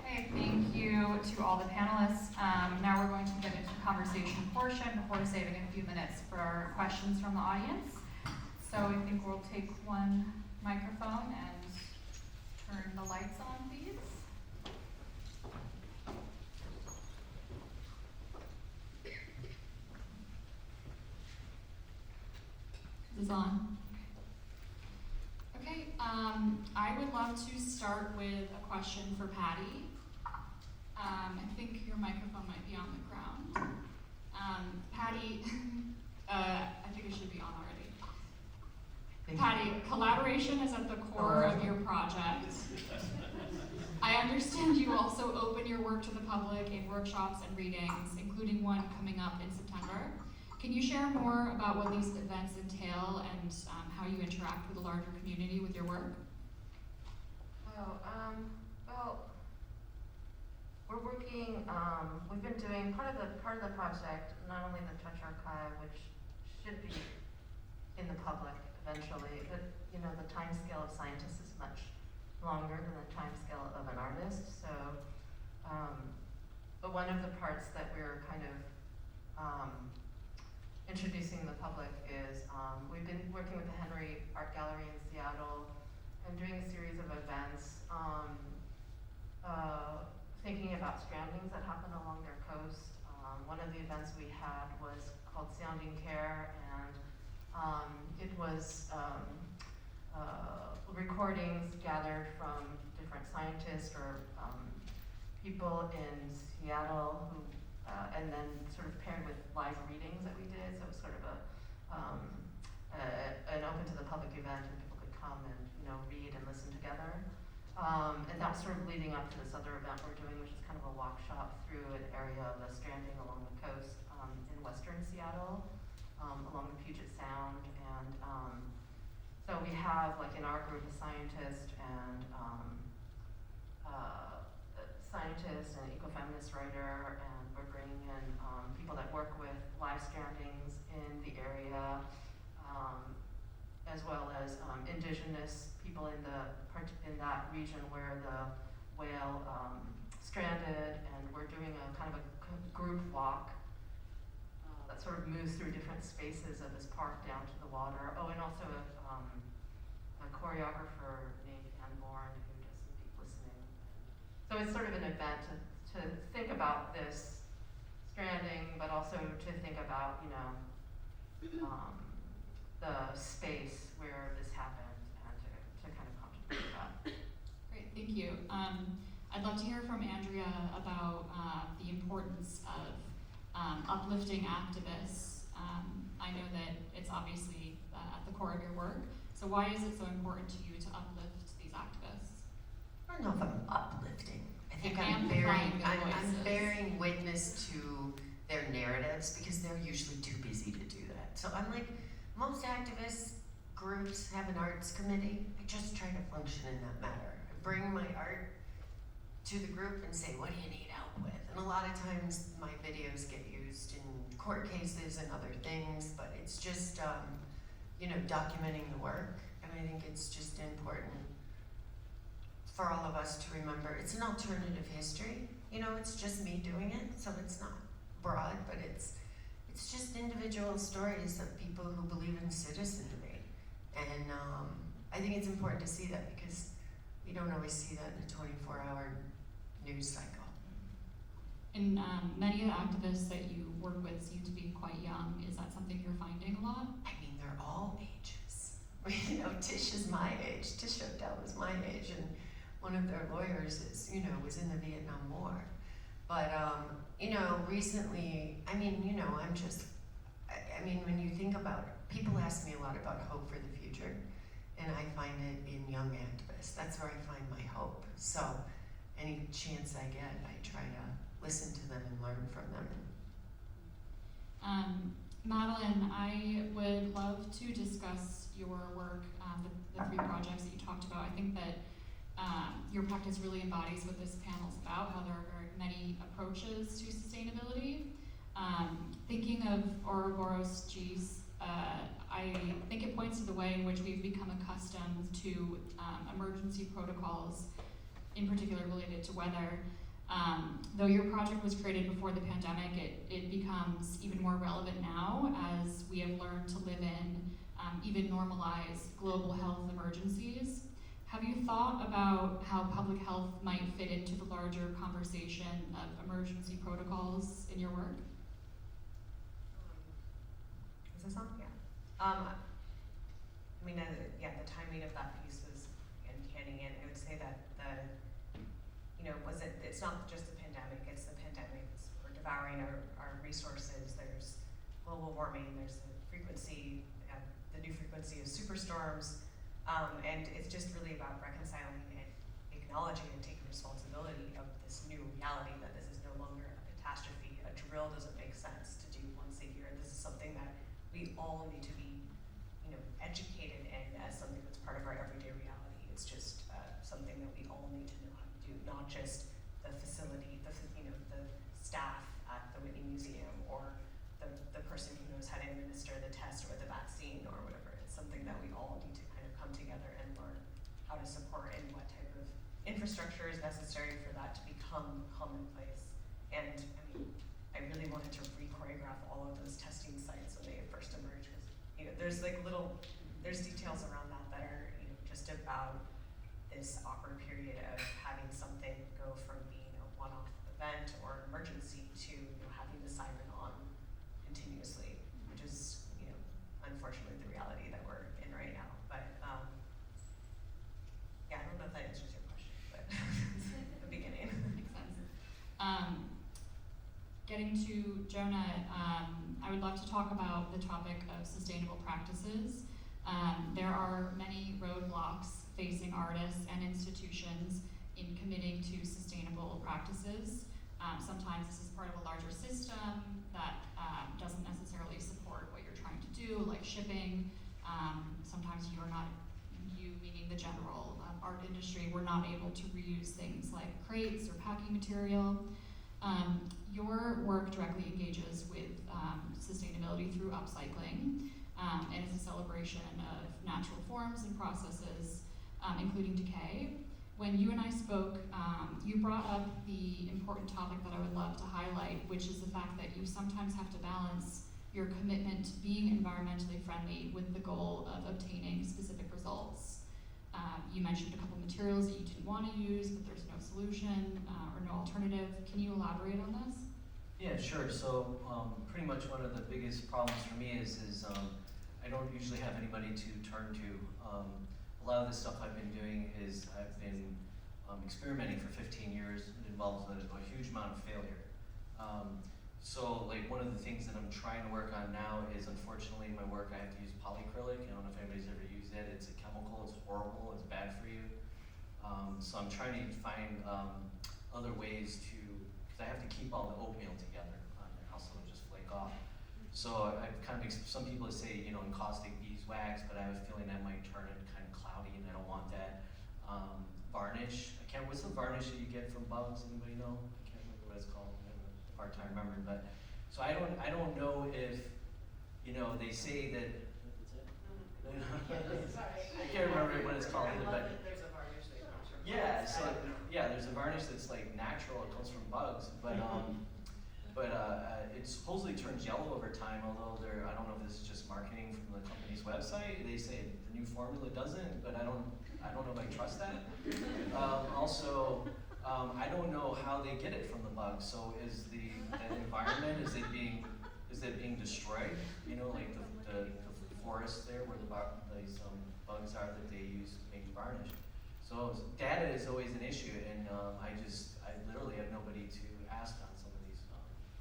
Thank you to all the panelists. Now we're going to get into the conversation portion before saving a few minutes for questions from the audience. So I think we'll take one microphone and turn the lights on, please. Is this on? Okay, I would love to start with a question for Patty. I think your microphone might be on the ground. Patty, I think it should be on already. Patty, collaboration is at the core of your project. I understand you also open your work to the public in workshops and readings, including one coming up in September. Can you share more about what these events entail and how you interact with the larger community with your work? Well, we're working. We've been doing part of the project. Not only the Touch Archive, which should be in the public eventually, but the time scale of scientists is much longer than the time scale of an artist. So, but one of the parts that we're kind of introducing the public is we've been working with the Henry Art Gallery in Seattle and doing a series of events thinking about strandings that happen along their coast. One of the events we had was called Sounding Care, and it was recordings gathered from different scientists or people in Seattle who and then sort of paired with live readings that we did. So it was sort of an open to the public event, and people could come and read and listen together. And that was sort of leading up to this other event we're doing, which is kind of a walk shop through an area of a stranding along the coast in western Seattle, along the Puget Sound. And so we have, like in our group, a scientist and an ecofeminist writer, and we're bringing in people that work with live strandings in the area, as well as indigenous people in that region where the whale stranded, and we're doing a kind of a group walk that sort of moves through different spaces of this park down to the water. Oh, and also a choreographer named Ann Bourne who does some deep listening. So it's sort of an event to think about this stranding, but also to think about the space where this happened and to kind of contemplate that. Great, thank you. I'd love to hear from Andrea about the importance of uplifting activists. I know that it's obviously at the core of your work. So why is it so important to you to uplift these activists? I don't know if I'm uplifting. I think And I'm bearing witness to their narratives because they're usually too busy to do that. So I'm like, most activist groups have an arts committee. I just try to function in that matter. I bring my art to the group and say, what do you need help with? And a lot of times my videos get used in court cases and other things, but it's just, documenting the work. And I think it's just important for all of us to remember it's an alternative history. It's just me doing it, so it's not broad, but it's just individual stories of people who believe in citizenry. And I think it's important to see that because we don't always see that in a 24-hour news cycle. And many of the activists that you work with seem to be quite young. Is that something you're finding a lot? I mean, they're all ages. Tish is my age. Tish O'Dell is my age, and one of their lawyers is, was in the Vietnam War. But, recently, when you think about it, people ask me a lot about hope for the future, and I find it in young activists. That's where I find my hope. So, any chance I get, I try to listen to them and learn from them. Madeline, I would love to discuss your work, the 3 projects that you talked about. I think that your practice really embodies what this panel is about, how there are very many approaches to sustainability. Thinking of Ouroboros G's, I think it points to the way in which we've become accustomed to emergency protocols, in particular related to weather. Though your project was created before the pandemic, it becomes even more relevant now as we have learned to live in even normalized global health emergencies. Have you thought about how public health might fit into the larger conversation of emergency protocols in your work? Is this on? Yeah. The timing of that piece was uncanny, and I would say that it's not just the pandemic, it's the pandemic. We're devouring our resources. There's global warming, there's the frequency, the new frequency of superstorms, and it's just really about reconciling and acknowledging and taking responsibility of this new reality that this is no longer a catastrophe. A drill doesn't make sense to do once a year. This is something that we all need to be, educated in as something that's part of our everyday reality. It's just something that we all need to know how to do, not just the facility, the staff at the Whitney Museum or the person who knows how to administer the test or the vaccine or whatever. It's something that we all need to kind of come together and learn how to support and what type of infrastructure is necessary for that to become commonplace. And I really wanted to re-choreograph all of those testing sites when they first emerged, because there's details around that are just about this awkward period of having something go from being a one-off event or emergency to having the siren on continuously, which is unfortunately the reality that we're in right now. But I don't know if that answers your question, but the beginning. Makes sense. Getting to Jonah, I would love to talk about the topic of sustainable practices. There are many roadblocks facing artists and institutions in committing to sustainable practices. Sometimes this is part of a larger system that doesn't necessarily support what you're trying to do, like shipping. Sometimes you meaning the general art industry, we're not able to reuse things like crates or packing material. Your work directly engages with sustainability through upcycling, and is a celebration of natural forms and processes, including decay. When you and I spoke, you brought up the important topic that I would love to highlight, which is the fact that you sometimes have to balance your commitment to being environmentally friendly with the goal of obtaining specific results. You mentioned a couple materials that you didn't want to use, but there's no solution or no alternative. Can you elaborate on this? Yeah, sure. So pretty much one of the biggest problems for me is I don't usually have anybody to turn to. A lot of the stuff I've been doing is I've been experimenting for 15 years. It involves a huge amount of failure. So like one of the things that I'm trying to work on now is, unfortunately, my work I have to use polyacrylic. I don't know if anybody's ever used it. It's a chemical. It's horrible. It's bad for you. So I'm trying to find other ways to, because I have to keep all the oatmeal together on there, else it'll just flake off. So I've kind of, some people say, encaustic beeswax, but I have a feeling that might turn it kind of cloudy, and I don't want that. Varnish. What's the varnish that you get from bugs? Anybody know? I can't remember what it's called. I have a hard time remembering. But so I don't know if, they say that. I can't remember what it's called. But There's a varnish that comes from yeah, so there's a varnish that's like natural. It comes from bugs, but it supposedly turns yellow over time. Although I don't know if this is just marketing from the company's website. They say the new formula doesn't, but I don't know if I trust that. Also, I don't know how they get it from the bugs. So is the environment, is it being destroyed? Like the forest there where these bugs are that they use to make varnish. So data is always an issue, and I literally have nobody to ask on some of these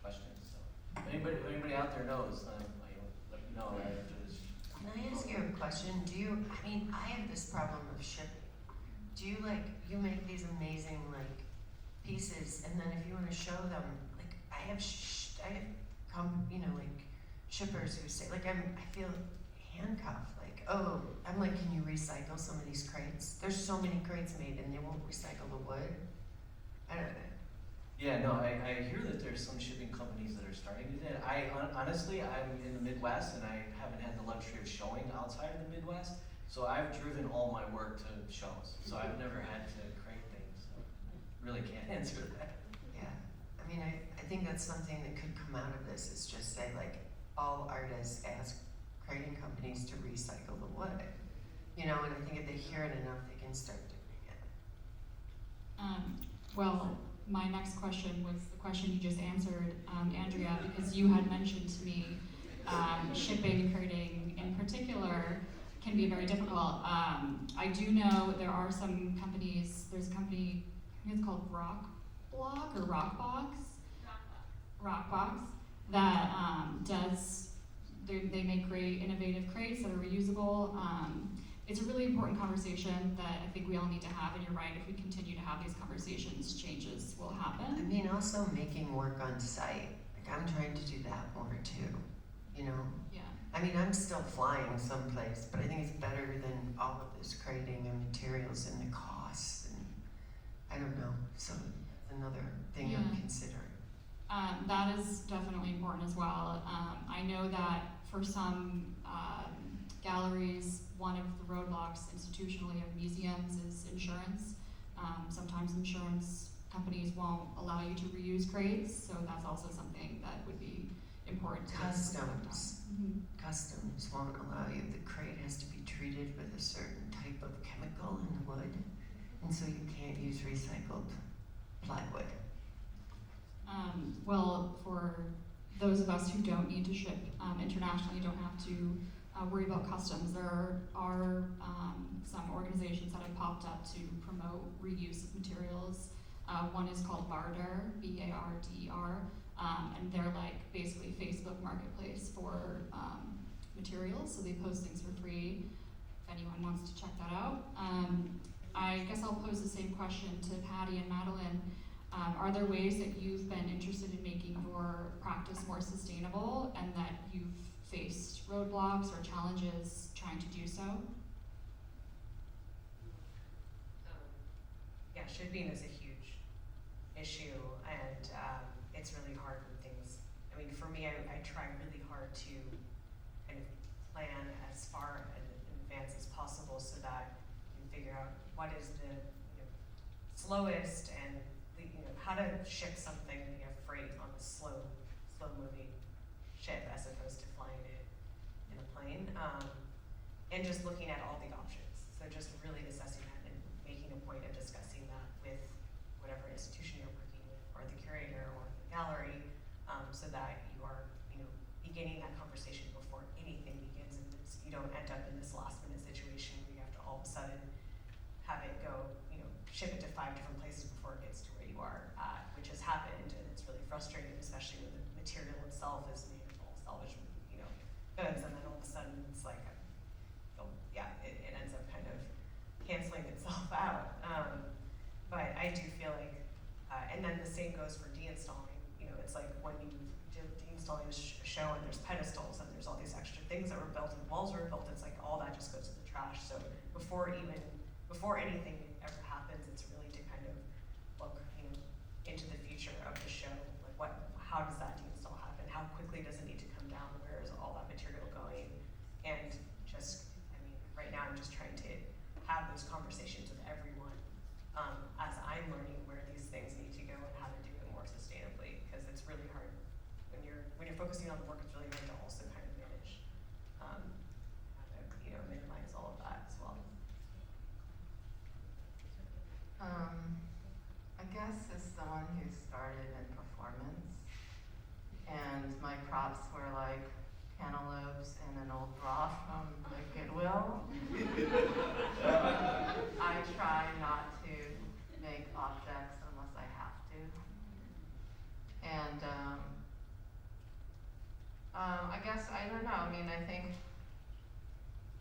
questions. So if anybody out there knows, let me know after this. Can I ask you a question? I have this problem of shipping. Do you you make these amazing pieces, and then if you want to show them, I have shippers who say, I feel handcuffed, I'm can you recycle some of these crates? There's so many crates made and they won't recycle the wood. I don't know. Yeah, no, I hear that there's some shipping companies that are starting to do that. Honestly, I'm in the Midwest and I haven't had the luxury of showing outside of the Midwest, so I've driven all my work to shows. So I've never had to crate things, so I really can't answer that. Yeah, I think that's something that could come out of this, is just say all artists ask crating companies to recycle the wood. And I think if they hear it enough, they can start doing it. Well, my next question was the question you just answered, Andrea, because you had mentioned to me shipping and crating in particular can be very difficult. I do know there are some companies, there's a company, I think it's called Rockbox or Rockbox, that they make great innovative crates that are reusable. It's a really important conversation that I think we all need to have, and you're right, if we continue to have these conversations, changes will happen. Also making work on site. I'm trying to do that more too, Yeah. I'm still flying someplace, but I think it's better than all of this crating and materials and the costs, and I don't know, so that's another thing I'm considering. That is definitely important as well. I know that for some galleries, one of the roadblocks institutionally of museums is insurance. Sometimes insurance companies won't allow you to reuse crates, so that's also something that would be important to Customs. Customs won't allow you. The crate has to be treated with a certain type of chemical in the wood, and so you can't use recycled plywood. Well, for those of us who don't need to ship internationally, don't have to worry about customs. There are some organizations that have popped up to promote reuse of materials. One is called Barter, B-A-R-D-E-R, and they're basically Facebook marketplace for materials, so they post things for free if anyone wants to check that out. I guess I'll pose the same question to Patty and Madeline. Are there ways that you've been interested in making your practice more sustainable and that you've faced roadblocks or challenges trying to do so? Yeah, shipping is a huge issue, and it's really hard when things, for me, I try really hard to kind of plan as far in advance as possible so that you can figure out what is the slowest and how to ship something, freight on a slow moving ship as opposed to flying it in a plane, and just looking at all the options. So just really assessing that and making a point of discussing that with whatever institution you're working with, or the curator, or the gallery, beginning that conversation before anything begins, and you don't end up in this last minute situation where you have to all of a sudden have it go, ship it to 5 different places before it gets to where you are at, which has happened, and it's really frustrating, especially when the material itself is made of all salvage, goods, and then all of a sudden it's like, it ends up kind of canceling itself out. But I do feel like, and then the same goes for deinstalling. It's like when you do deinstalling a show and there's pedestals and there's all these extra things that were built and walls were built, it's like all that just goes to the trash. So before anything ever happens, it's really to kind of look, into the future of the show. Like how does that deinstall happen? How quickly does it need to come down? Where is all that material going? And right now I'm just trying to have those conversations with everyone as I'm learning where these things need to go and how to do it more sustainably, because it's really hard when you're focusing on the work. It's really hard to also kind of manage, how to minimize all of that as well. I guess as someone who started in performance, and my props were like cantaloupes and an old bra from the Goodwill, I try not to make objects unless I have to. And I guess, I don't know,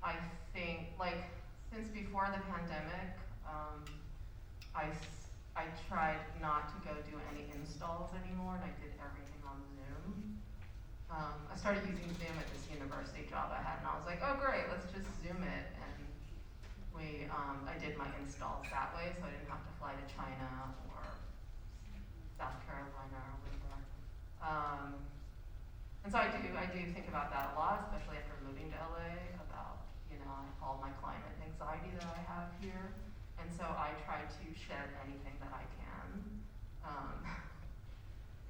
I think like since before the pandemic, I tried not to go do any installs anymore, and I did everything on Zoom. I started using Zoom at this university job I had, and I was like, oh great, let's just Zoom it. And I did my installs that way, so I didn't have to fly to China or South Carolina or whatever. And so I do think about that a lot, especially after moving to LA, about, all my climate anxiety that I have here. And so I try to shed anything that I can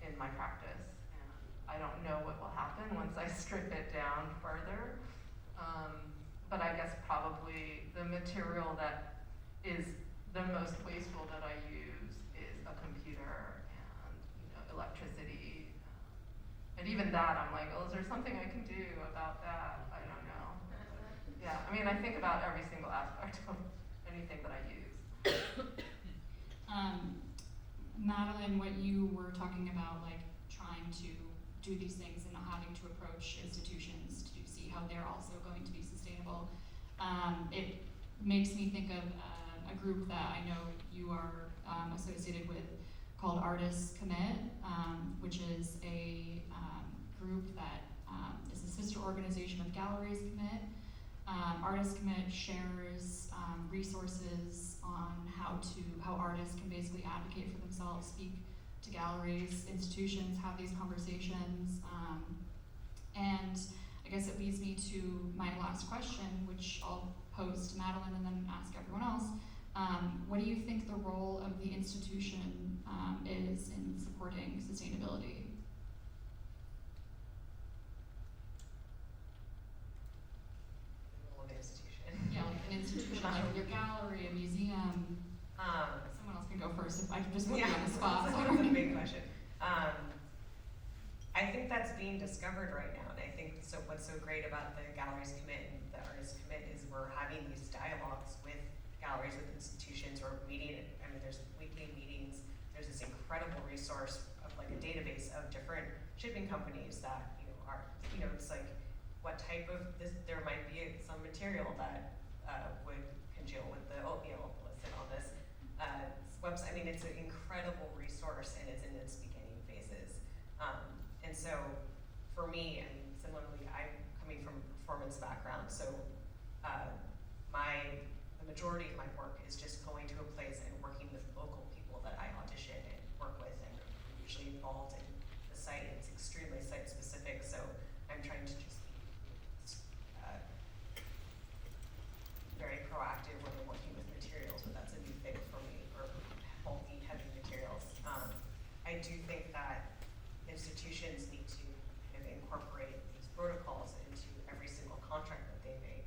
in my practice. And I don't know what will happen once I strip it down further. But I guess probably the material that is the most wasteful that I use is a computer and electricity. And even that, I'm like, oh, is there something I can do about that? I don't know. Yeah, I think about every single aspect of anything that I use. Madeline, what you were talking about, like trying to do these things and having to approach institutions to see how they're also going to be sustainable, it makes me think of a group that I know you are associated with called Artists Commit, which is a group that is a sister organization of Galleries Commit. Artists Commit shares resources on how artists can basically advocate for themselves, speak to galleries, institutions, have these conversations. And I guess it leads me to my last question, which I'll pose to Madeline and then ask everyone else. What do you think the role of the institution is in supporting sustainability? Yeah, like an institution, like your gallery, a museum. Someone else can go first if I can just put you on the spot. That's a big question. I think that's being discovered right now, and I think what's so great about the Galleries Commit and the Artists Commit is we're having these dialogues with galleries, with institutions, or meeting. There's weekly meetings. There's this incredible resource of like a database of different shipping companies that are, it's like what type of this. There might be some material that would congeal with the oatmeal listed on this website. It's an incredible resource, and it's in its beginning phases. And so, for me, similarly, I'm coming from a performance background, so the majority of my work is just going to a place and working with local people that I audition and work with, and I'm usually involved in the site. It's extremely site specific, so I'm trying to just be very proactive when I'm working with materials, but that's a new thing for me, or bulky, heavy materials. I do think that institutions need to kind of incorporate these protocols into every single contract that they make,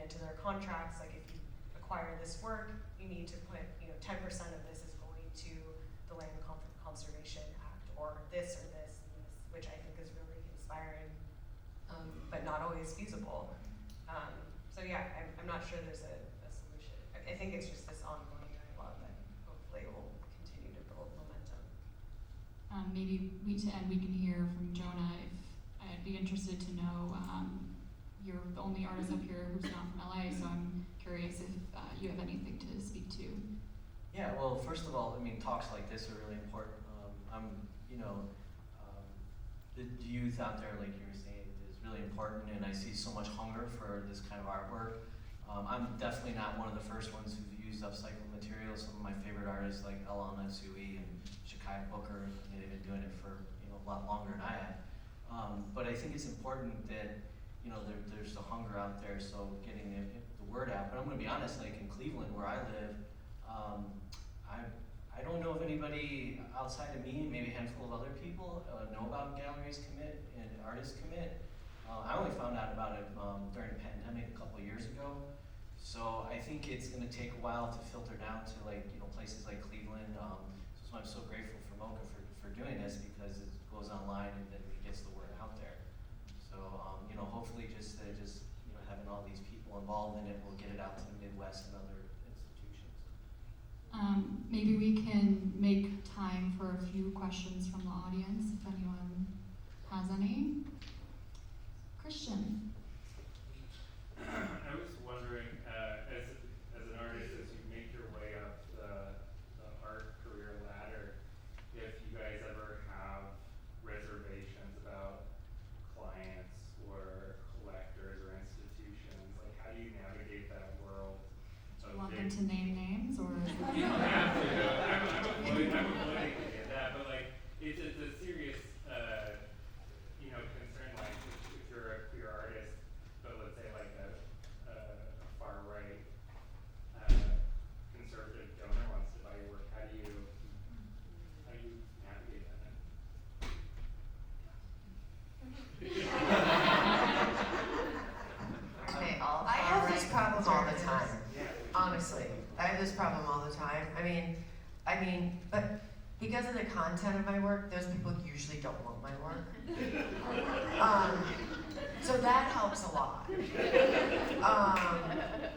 into their contracts, like if you acquire this work, you need to put, 10% of this is going to the Land Conservation Act, or this and this, which I think is really inspiring, but not always feasible. So yeah, I'm not sure there's a solution. I think it's just this ongoing dialogue that hopefully will continue to build momentum. Maybe we can hear from Jonah. If I'd be interested to know, you're the only artist up here who's not from LA, so I'm curious if you have anything to speak to. Yeah, well, first of all, I mean, talks like this are really important. The youth out there, like you were saying, is really important, and I see so much hunger for this kind of artwork. I'm definitely not one of the first ones who've used upcycled materials. Some of my favorite artists, like Alana Sui and Shakai Booker, they've been doing it for a lot longer than I have. But I think it's important that there's the hunger out there, so getting the word out. But I'm going to be honest, like in Cleveland, where I live, I don't know if anybody outside of me, maybe a handful of other people, know about Galleries Commit and Artists Commit. I only found out about it during the pandemic a couple of years ago. So I think it's going to take a while to filter down to places like Cleveland. So I'm so grateful for MoCA for doing this, because it goes online and then it gets the word out there. So hopefully just having all these people involved in it will get it out to the Midwest and other institutions. Maybe we can make time for a few questions from the audience, if anyone has any. Christian. I was wondering, as an artist, as you make your way up the art career ladder, if you guys ever have reservations about clients or collectors or institutions, like how do you navigate that world? Do you want them to name names, or? You don't have to. I'm avoiding any of that, but like it's a serious concern. Like if you're a queer artist, but let's say like a far right conservative donor wants to buy your work, how do you navigate that? They all I have this problem all the time. Honestly, I have this problem all the time. I mean, but because of the content of my work, those people usually don't want my work. So that helps a lot.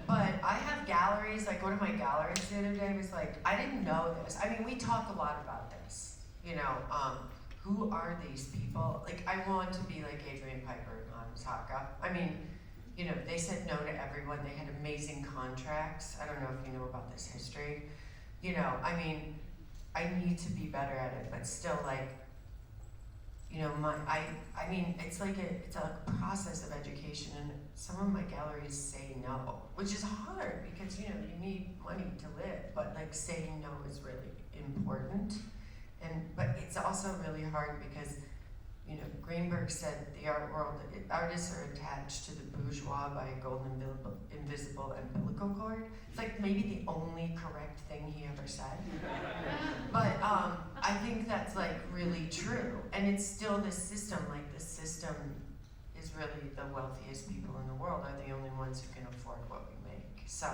But I have galleries, like one of my galleries the other day was like, I didn't know this. I mean, we talk a lot about this, who are these people? Like, I want to be like Adrian Piper and Hanataka. I mean, they said no to everyone. They had amazing contracts. I don't know if you know about this history. I need to be better at it, but still, like, it's like it's a process of education, and some of my galleries say no, which is hard because, you need money to live, but like saying no is really important. But it's also really hard because, Greenberg said the art world, artists are attached to the bourgeois by a golden invisible umbilical cord. It's like maybe the only correct thing he ever said. But I think that's like really true. And it's still this system, like this system is really the wealthiest people in the world are the only ones who can afford what we make. So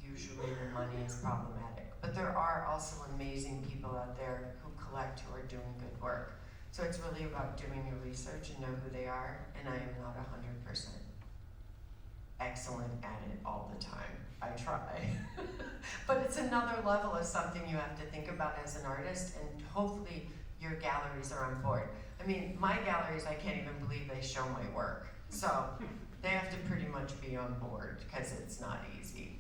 usually the money is problematic. But there are also amazing people out there who collect, who are doing good work. So it's really about doing your research and know who they are, and I am not 100% excellent at it all the time. I try. But it's another level of something you have to think about as an artist, and hopefully your galleries are on board. My galleries, I can't even believe they show my work. So they have to pretty much be on board because it's not easy.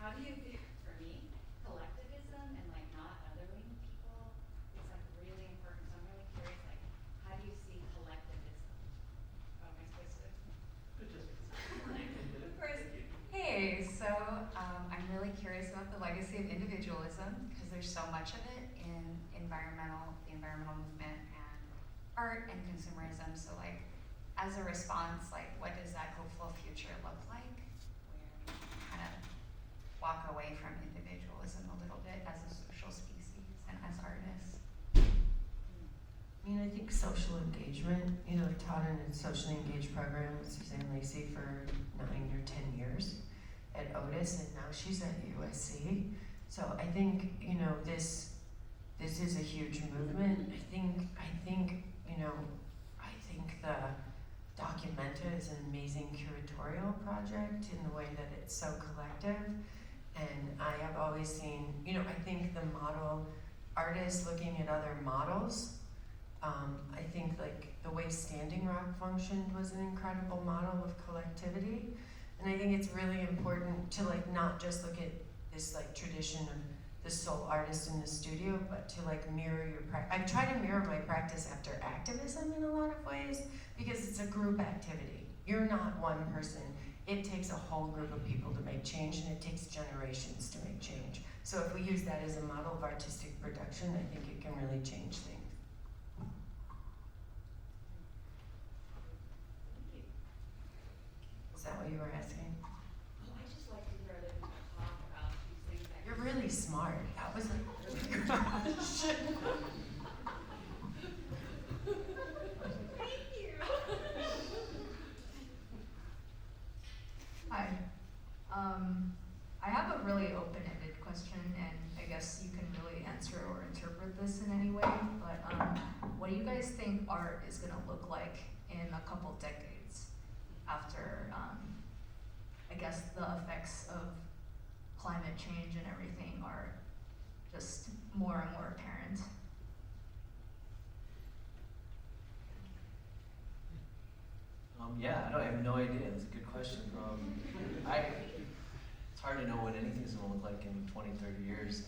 How do you do, for me, collectivism and like not othering people is like really important. So I'm really curious, like, how do you see collectivism? Oh, am I supposed to? Of course. Hey, so I'm really curious about the legacy of individualism because there's so much of it in the environmental movement and art and consumerism. So like, as a response, like what does that hopeful future look like? Where we kind of walk away from individualism a little bit as a social species and as artists. I mean, I think social engagement, you know, I taught in a socially engaged program with Suzanne Lacey for 9 or 10 years at Otis, and now she's at USC. So I think, you know, this is a huge movement. I think, you know, I think the Documenta is an amazing curatorial project in the way that it's so collective. And I have always seen, you know, I think the model artists looking at other models, I think like the way Standing Rock functioned was an incredible model of collectivity. And I think it's really important to like not just look at this like tradition of the sole artist in the studio, but to like mirror your practice. I try to mirror my practice after activism in a lot of ways because it's a group activity. You're not one person. It takes a whole group of people to make change, and it takes generations to make change. So if we use that as a model of artistic production, I think it can really change things. Is that what you were asking? Well, I just like to hear other people talk about these things that You're really smart. That was a really good question. Thank you. Hi. I have a really open-ended question, and I guess you can really answer or interpret this in any way, but what do you guys think art is going to look like in a couple decades after, I guess, the effects of climate change and everything are just more and more apparent? Yeah, I have no idea. That's a good question. It's hard to know what anything's going to look like in 20, 30 years.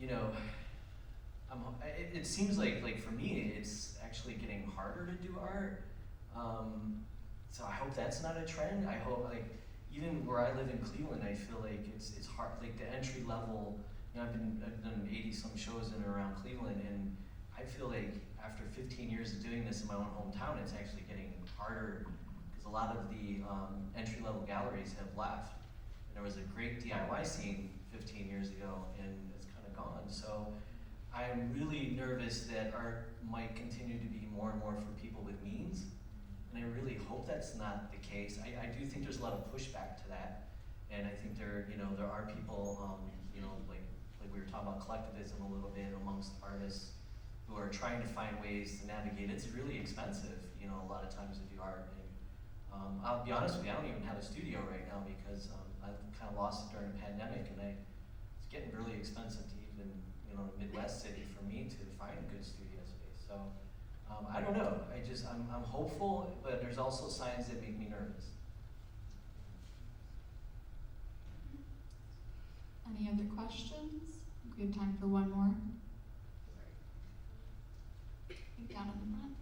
You know, it seems like for me, it's actually getting harder to do art. So I hope that's not a trend. I hope, like, even where I live in Cleveland, I feel like it's hard, like the entry level, you know, I've done 80 some shows in and around Cleveland, and I feel like after 15 years of doing this in my own hometown, it's actually getting harder because a lot of the entry level galleries have left. And there was a great DIY scene 15 years ago, and it's kind of gone. So I'm really nervous that art might continue to be more and more for people with means. And I really hope that's not the case. I do think there's a lot of pushback to that. And I think there are people, like we were talking about collectivism a little bit amongst artists who are trying to find ways to navigate. It's really expensive, a lot of times to do art. And I'll be honest with you, I don't even have a studio right now because I kind of lost it during the pandemic, and it's getting really expensive to even, a Midwest city for me to find a good studio space. So I don't know. I'm hopeful, but there's also signs that make me nervous. Any other questions? We have time for one more. Down in the front.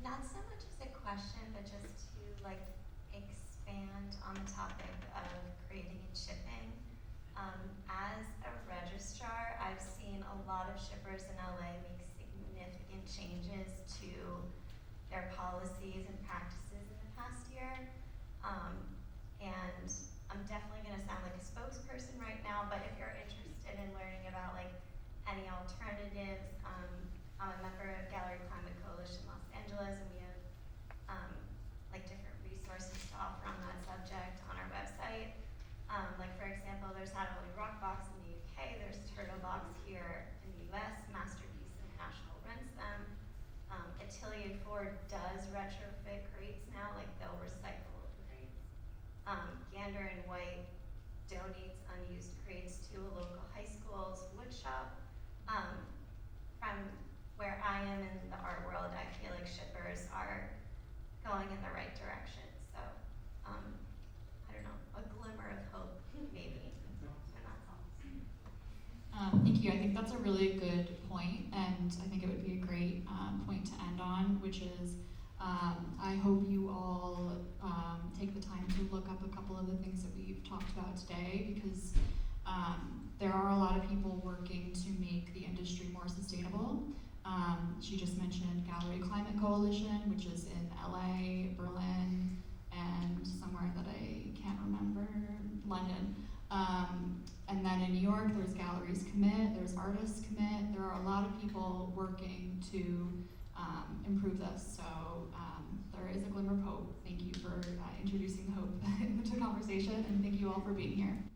Not so much as a question, but just to expand on the topic of creating and shipping. As a registrar, I've seen a lot of shippers in LA make significant changes to their policies and practices in the past year. And I'm definitely going to sound like a spokesperson right now, but if you're interested in learning about any alternatives, I'm a member of Gallery Climate Coalition Los Angeles, and we have different resources to offer on that subject on our website. For example, there's not only Roadblocks in the UK, there's Turtlebox here in the US, Masterpiece International rents them. Atelier 4 does retrofit crates now, they'll recycle crates. Gander and White donates unused crates to a local high school's wood shop. From where I am in the art world, I feel like shippers are going in the right direction. So, I don't know, a glimmer of hope, maybe. Thank you. I think that's a really good point, and I think it would be a great point to end on, which is I hope you all take the time to look up a couple of the things that we've talked about today, because there are a lot of people working to make the industry more sustainable. She just mentioned Gallery Climate Coalition, which is in LA, Berlin, and somewhere that I can't remember, London. And then in New York, there's Galleries Commit, there's Artists Commit. There are a lot of people working to improve this. So there is a glimmer of hope. Thank you for introducing hope into the conversation, and thank you all for being here.